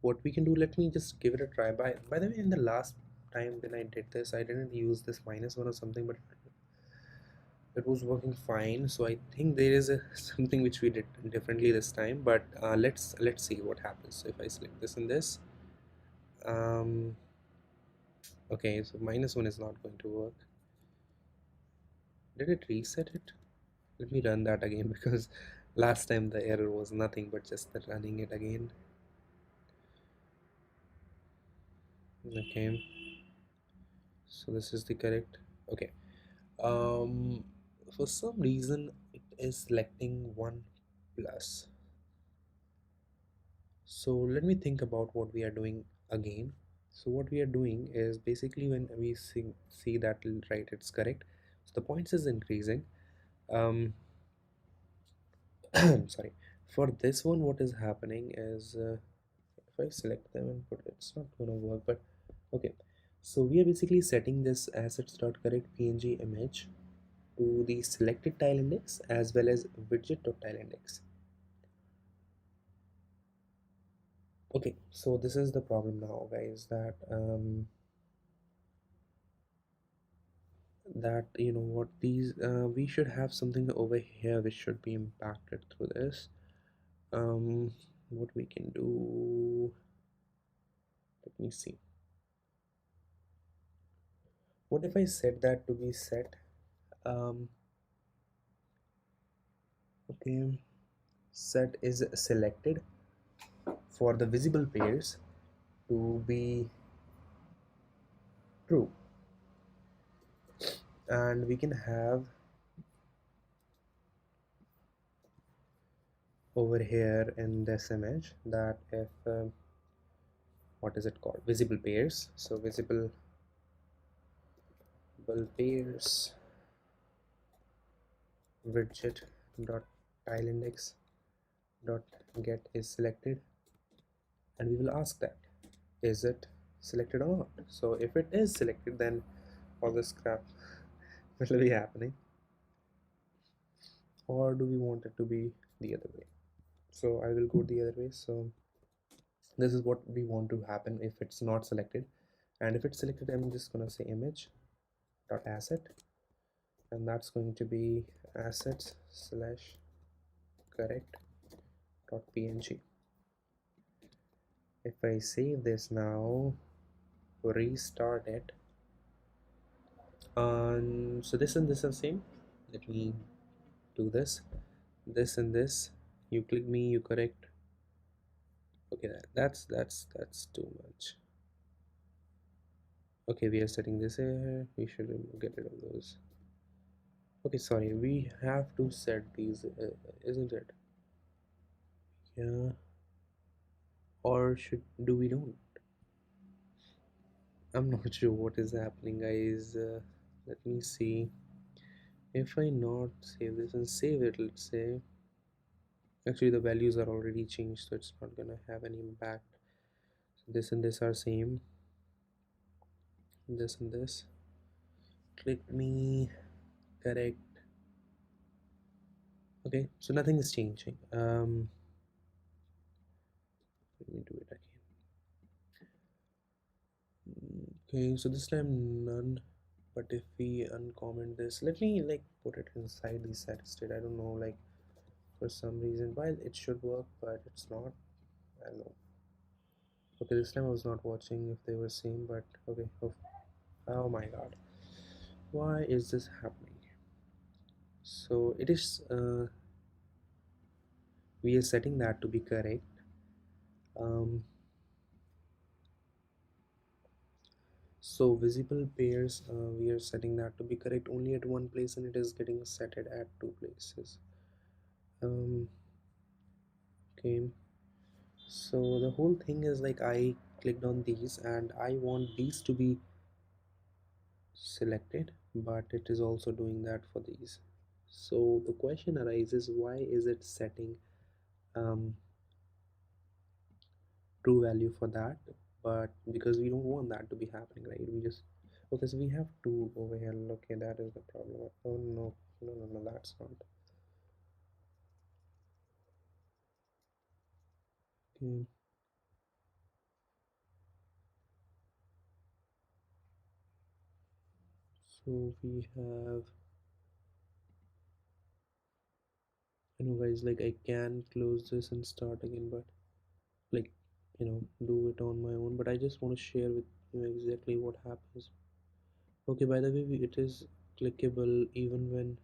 what we can do, let me just give it a try. By the way, in the last time when I did this, I didn't use this -1 or something, but it was working fine. So I think there is a something which we did differently this time. But let's see what happens if I select this and this. um okay, so -1 is not going to work. Did it reset it? Let me run that again because last time the error was nothing but just the running it again. Okay, so this is the correct. Okay. um for some reason it is selecting 1 plus. So let me think about what we are doing again. So what we are doing is basically when we see that, right, it's correct, so the points is increasing. um sorry, for this one what is happening is, if I select them and put, it's not gonna work, but okay. So we are basically setting this assets.correct png image to the selected tile index as well as widget.tile index. Okay, so this is the problem now, guys, that you know what, these we should have something over here which should be impacted through this. What we can do, let me see. What if I set that to be set, um okay, set is selected for the visible pairs to be true, and we can have over here in this image that if what is it called, visible pairs, so visible pairs widget dot tile index dot get is selected, and we will ask that is it selected or not. So if it is selected, then all this crap will be happening. Or do we want it to be the other way? So I will go the other way. So this is what we want to happen if it's not selected, and if it's selected, I'm just gonna say image dot asset, and that's going to be assets slash correct dot png. If I save this now, restart it, so this and this are same. Let me do this and this, you click me, you correct. Okay, that's too much. Okay, we are setting this here, we should get rid of those. Okay, sorry, we have to set these, isn't it? Yeah, or should do we don't? I'm not sure what is happening, guys. Let me see. If I not save this and save it, let's say, actually the values are already changed, so it's not gonna have any impact. So this and this are same, this and this. Click me, correct. Okay, so nothing is changing. Let me do it again. Okay, so this time none. But if we uncomment this, let me like put it inside the set state. I don't know, like for some reason why it should work, but it's not. I don't know. Okay, this time I was not watching if they were same, but okay. Oh my god, why is this happening? So it is we are setting that to be correct. um, so visible pairs, we are setting that to be correct only at one place, and it is getting set it at two places. um, okay, so the whole thing is like I clicked on these and I want these to be selected, but it is also doing that for these. So the question arises, why is it setting um, true value for that? But because we don't want that to be happening, right? We just, okay, so we have two over here. Okay, that is the problem. Oh no, no, no, no, that's not. Okay, so we have, you know, guys, like I can close this and start again, but like, you know, do it on my own. But I just want to share with you exactly what happens. Okay, by the way, it is clickable even when,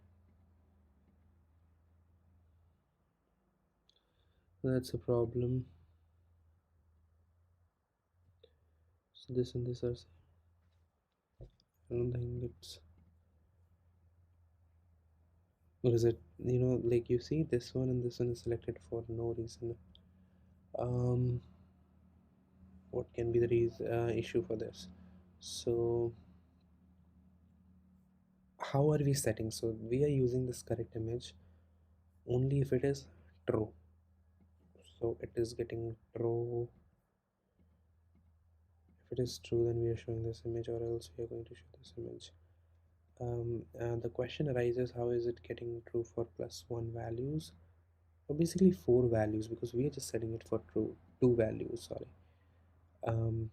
that's a problem. So this and this are, I don't think it's, what is it, you know, like you see this one and this one is selected for no reason. um what can be the issue for this? So how are we setting? So we are using this correct image only if it is true. So it is getting true. If it is true, then we are showing this image, or else we are going to show this image. And the question arises, how is it getting true for +1 values, or basically 4 values, because we are just setting it for true 2 values, sorry. um,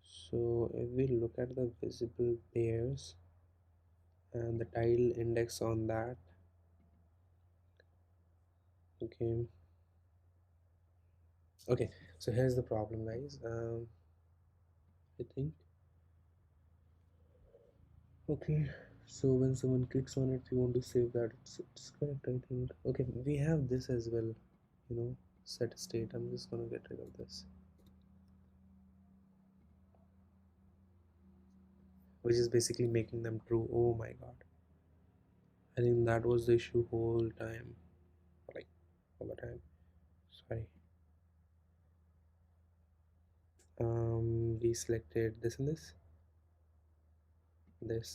so if we look at the visible pairs and the title index on that, okay, okay, so here's the problem, guys. I think, okay, so when someone clicks on it, we want to save that, it's correct, I think. Okay, we have this as well, you know, set state. I'm just gonna get rid of this, which is basically making them true. Oh my god, I think that was the issue whole time, like all the time. Sorry. We selected this and this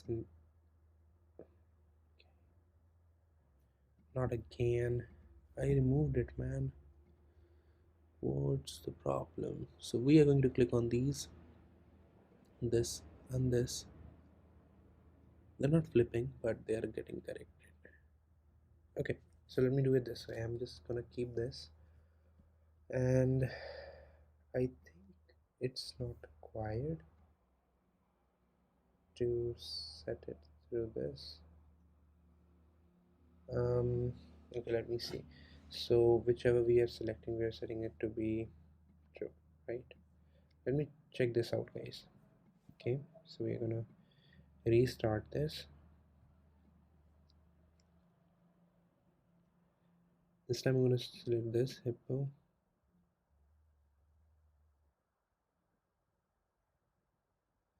and not again. I removed it, man. What's the problem? So we are going to click on these, this and this. They're not flipping, but they are getting corrected. Okay, so let me do it this way. I'm just gonna keep this, and I think it's not required to set it through this. Okay, let me see. So whichever we are selecting, we are setting it to be true, right? Let me check this out, guys. Okay, so we're gonna restart this. This time I'm gonna select this hippo.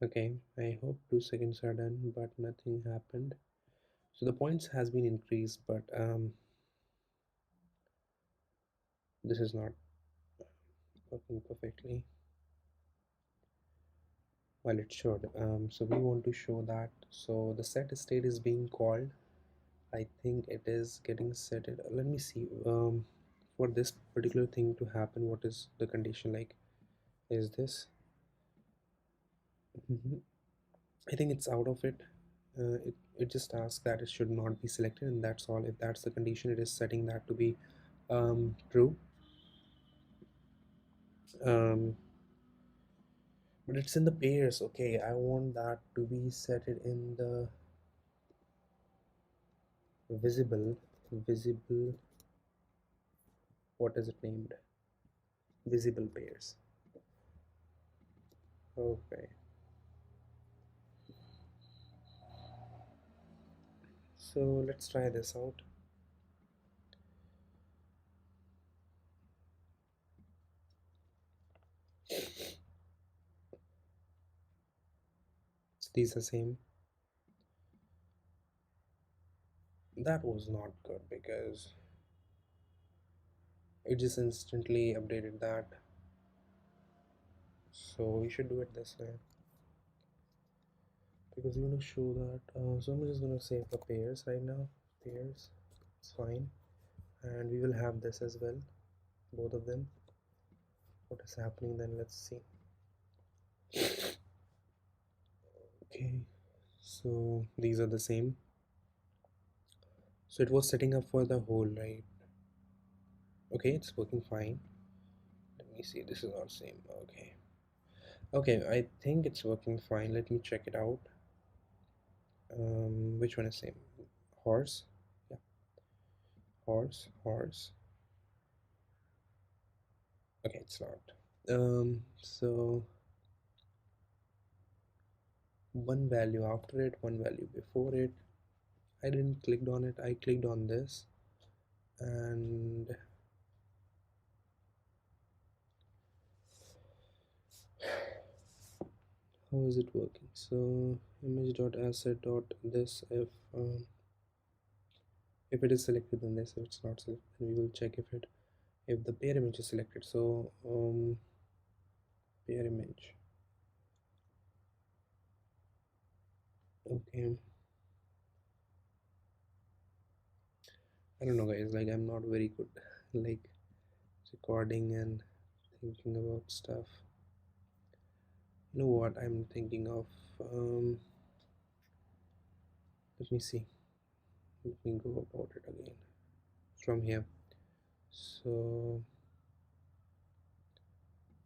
Okay, I hope 2 seconds are done, but nothing happened. So the points has been increased, but this is not working perfectly. Well, it should. So we want to show that. So the set state is being called. I think it is getting set. Let me see. For this particular thing to happen, what is the condition like? Is this? I think it's out of it. It just asks that it should not be selected, and that's all. If that's the condition, it is setting that to be true. Um, but it's in the pairs. Okay, I want that to be set it in the visible. What is it named? Visible pairs. Okay, so let's try this out. these are same. That was not good because it just instantly updated that. So we should do it this way because we want to show that. So I'm just gonna save the pairs right now. Pairs, it's fine, and we will have this as well, both of them. What is happening then? Let's see. Okay, so these are the same. So it was setting up for the whole, right? Okay, it's working fine. Let me see. This is not same. Okay. Okay, I think it's working fine. Let me check it out. Which one is same? Horse. Yeah, horse, horse. Okay, it's not. So one value after it, one value before it. I didn't click on it. I clicked on this, and how is it working? So image.asset.this if it is selected, then this. If it's not selected, then we will check if the pair image is selected. So pair image. Okay, I don't know guys, like I'm not very good like recording and thinking about stuff. You know what I'm thinking of? Let me see. Let me go about it again from here. So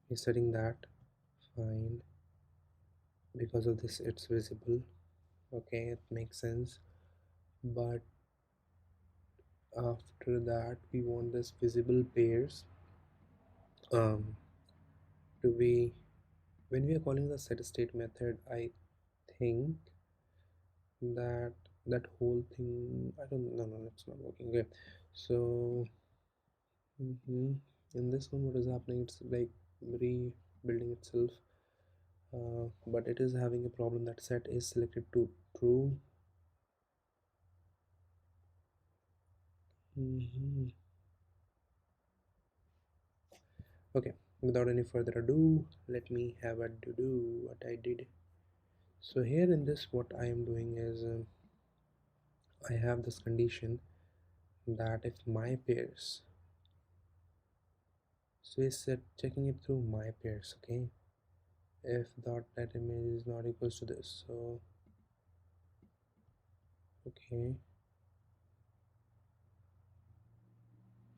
we're setting that fine. Because of this it's visible. Okay, it makes sense. But after that we want this visible pairs um to be when we are calling the set state method. I think that that whole thing, I don't, no, no, it's not working. Okay, so in this one what is happening, it's like rebuilding itself, but it is having a problem that set is selected to true. Okay, without any further ado, let me have a do what I did. So here in this, what I am doing is I have this condition that if my pairs, so it's set checking it through my pairs. Okay, if dot that image is not equals to this, so okay,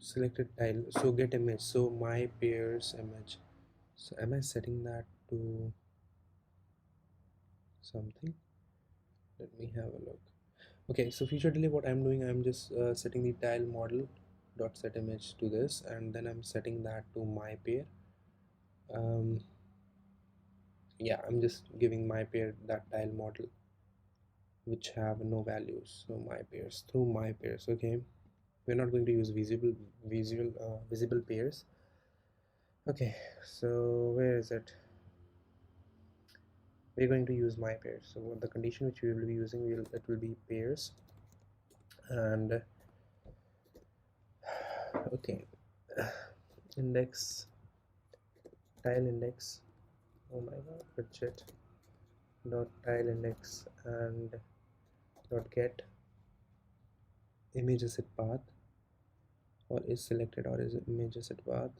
selected tile, so get image, so my pairs image. So am I setting that to something? Let me have a look. Okay, so feature delay, what I'm doing, I'm just setting the tile model dot set image to this, and then I'm setting that to my pair. Yeah, I'm just giving my pair that tile model which have no values, so my pairs through my pairs. Okay, we're not going to use visible pairs. Okay, so where is it? We're going to use my pairs. So what the condition which we will be using, it will be pairs. And okay, index, tile index, oh my god, budget dot tile index and dot get image asset path, or is selected, or is image asset path.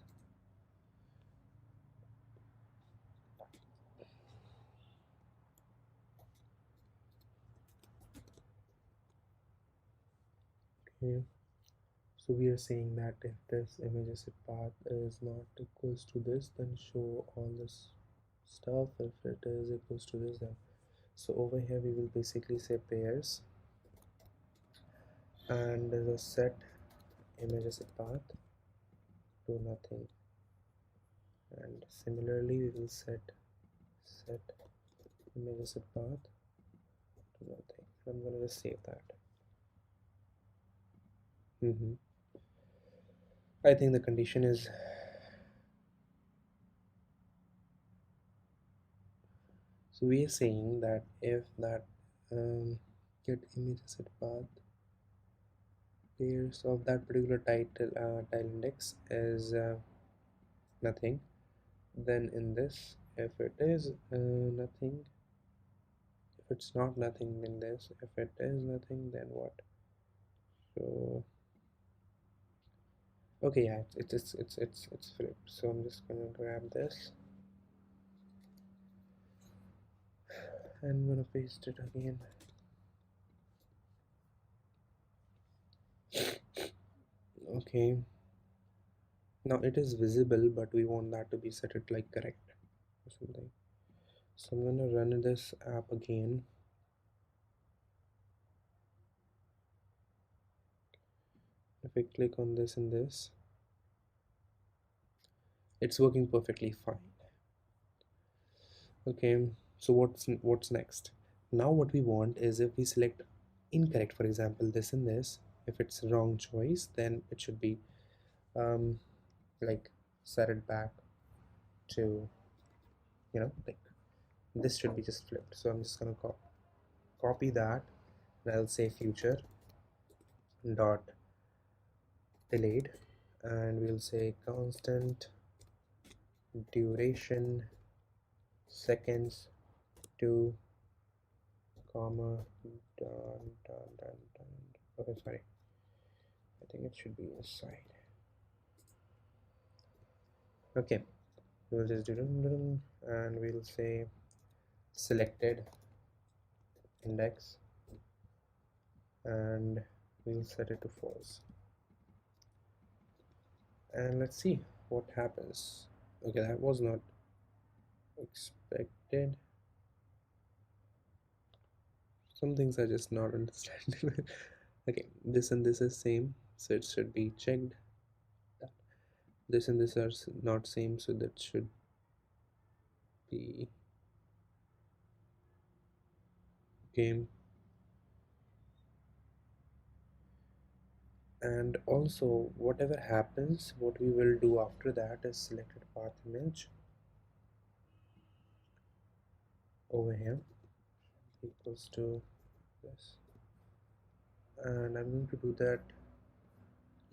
Okay, so we are saying that if this image asset path is not equals to this, then show all this stuff. If it is equals to this, then so over here we will basically say pairs and the set image asset path to nothing, and similarly we will set image asset path to nothing. I'm gonna just save that. I think the condition is So we are saying that if that get image asset path pairs of that particular tile index is nothing, then in this, if it is nothing, if it's not nothing, then this, if it is nothing, then what? So okay, yeah, it's flipped. So I'm just gonna grab this and I'm gonna paste it again. Okay, now it is visible, but we want that to be set it like correct or something. So I'm gonna run this app again. If I click on this and this, it's working perfectly fine. Okay, so what's next? Now what we want is if we select incorrect, for example, this and this, if it's wrong choice, then it should be um, like set it back to, like this should be just flipped. So I'm just gonna copy that and I'll say future dot delayed and we'll say constant duration seconds to comma done. Okay, sorry, I think it should be inside. Okay, we'll just do and we'll say selected index and we'll set it to false and let's see what happens. Okay, that was not expected. Some things are just not understandable. Okay, this and this is same, so it should be checked. This and this are not same, so that should be game. And also whatever happens, what we will do after that is selected path image over here equals to this, and I'm going to do that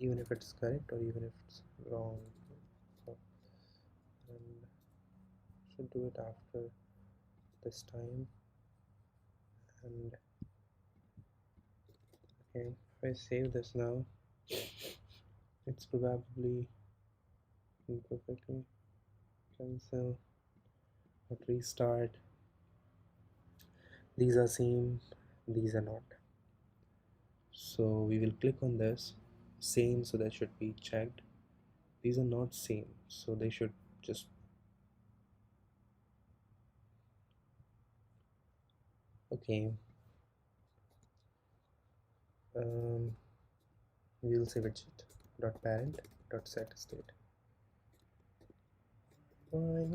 even if it's correct or even if it's wrong. So, and should do it after this time. And okay, if I save this now, it's probably imperfectly cancel but restart. These are same, these are not. So we will click on this same, so that should be checked. These are not same, so they should just okay. We'll say widget dot parent dot set state. And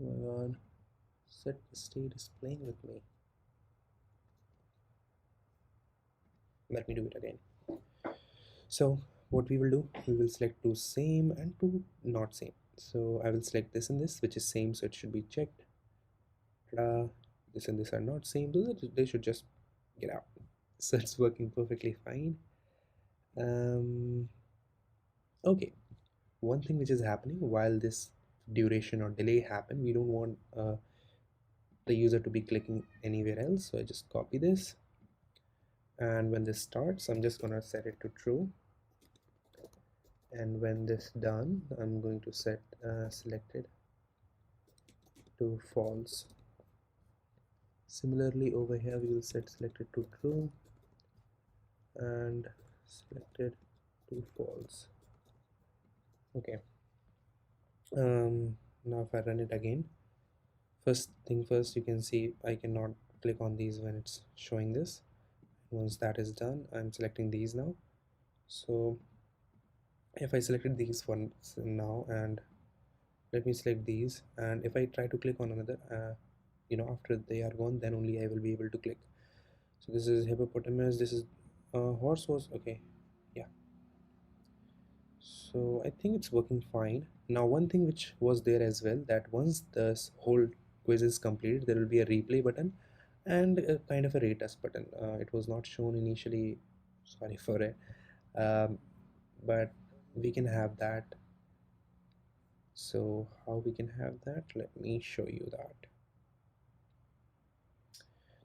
oh my god, set state is playing with me. Let me do it again. So what we will do, we will select two same and two not same. So I will select this and this, which is same, so it should be checked. Ta-da. This and this are not same, so they should just get out. So it's working perfectly fine. Okay, one thing which is happening while this duration or delay happen, we don't want the user to be clicking anywhere else, so I just copy this, and when this starts I'm just gonna set it to true, and when this done I'm going to set selected to false. Similarly over here we will set selected to true and selected to false. Okay, now if I run it again, first thing first, you can see I cannot click on these when it's showing this. Once that is done, I'm selecting these now. So if I selected these ones now, and let me select these, and if I try to click on another, after they are gone, then only I will be able to click. So this is hippopotamus, this is horse was okay, yeah. So I think it's working fine. Now one thing which was there as well, that once this whole quiz is completed, there will be a replay button and a kind of a rate us button. It was not shown initially, sorry for it, um, but we can have that. So how we can have that? Let me show you that.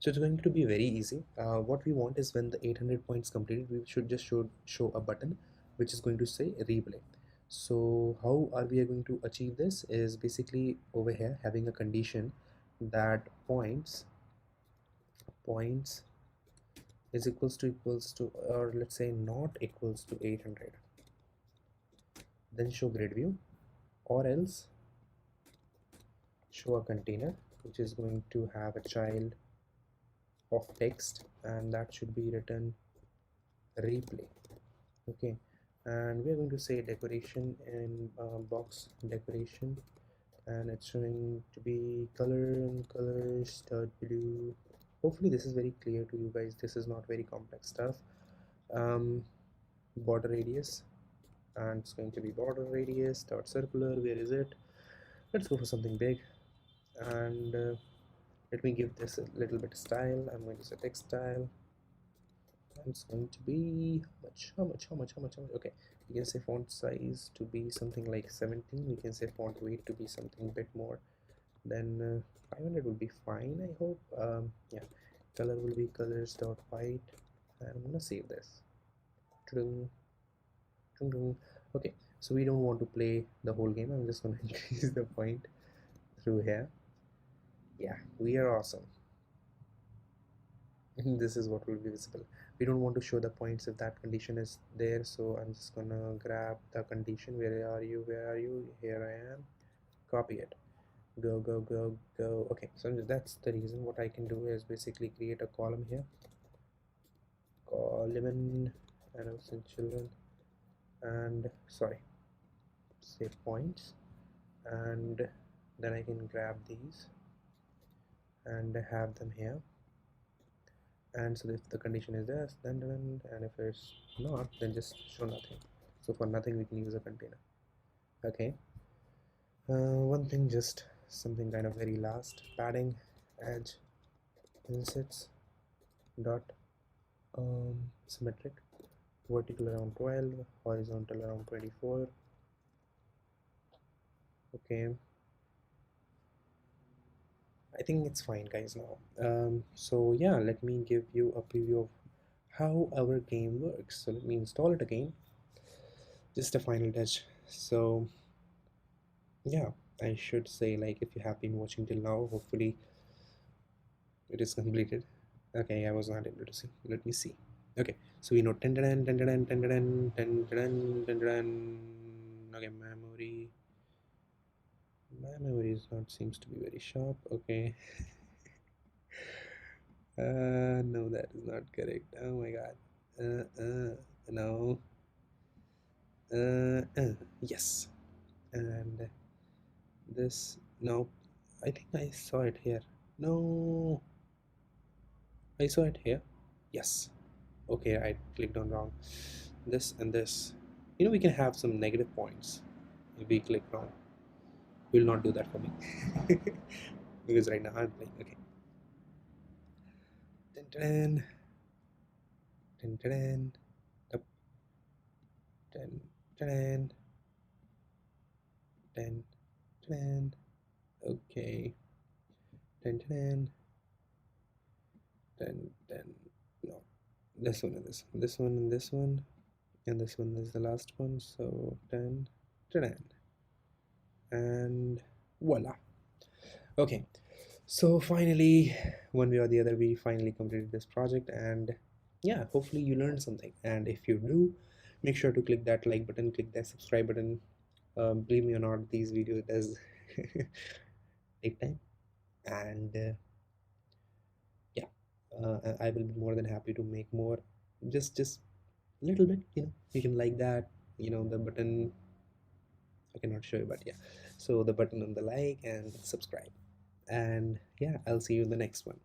So it's going to be very easy. What we want is when the 800 points completed, we should just show a button which is going to say replay. So how are we going to achieve this is basically over here having a condition that points is equals to or let's say not equals to 800, then show grid view, or else show a container which is going to have a child of text, and that should be written replay. Okay, and we're going to say decoration in box decoration, and it's showing to be color and color start blue. Hopefully this is very clear to you guys. This is not very complex stuff. um, Border radius, and it's going to be border radius dot circular. Where is it? Let's go for something big, and let me give this a little bit of style. I'm going to say textile. It's going to be how much. Okay, we can say font size to be something like 17. We can say font weight to be something a bit more, then 500 would be fine, I hope. Yeah, color will be colors dot white, and I'm gonna save this. Tudung, tudung. Okay, so we don't want to play the whole game. I'm just gonna increase the point through here. Yeah, we are awesome. This is what will be visible. We don't want to show the points if that condition is there, so I'm just gonna grab the condition. Where are you? Here I am. Copy it. Go, go, go, go. Okay, so that's the reason. What I can do is basically create a column here, column adults and children, and sorry, say points, and then I can grab these and have them here. And so if the condition is this, then and if it's not, then just show nothing. So for nothing we can use a container. Okay, one thing, just something kind of very last, padding edge insets dot symmetric, vertical around 12, horizontal around 24. Okay, I think it's fine guys now. So yeah, let me give you a preview of how our game works. So let me install it again, just a final touch. So yeah, I should say, like, if you have been watching till now, hopefully it is completed. Okay, I was not able to see. Let me see. Okay, so we know ten ten ten ten ten ten ten ten ten. Okay, memory is not seems to be very sharp. Okay. No, that is not correct. Oh my god. No. Yes. And this, no, I think I saw it here. No, I saw it here. Yes. Okay, I clicked on wrong. This and this. You know, we can have some negative points if we click wrong. Will not do that for me because right now I'm playing. Okay. Dun, dun, dun, dun, dun, dun, dun, dun, dun, dun. Okay. Dun, dun, dun, dun. No, this one and this one, this one and this one, and this one is the last one. So 10, 10, and voila. Okay, so finally, one way or the other, we finally completed this project, and yeah, hopefully you learned something. And if you do, make sure to click that like button, click that subscribe button. Believe me or not, these videos does take time, and yeah, I will be more than happy to make more. Just little bit, you can like that, the button. I cannot show you, but yeah, so the button on the like and subscribe, and yeah, I'll see you in the next one.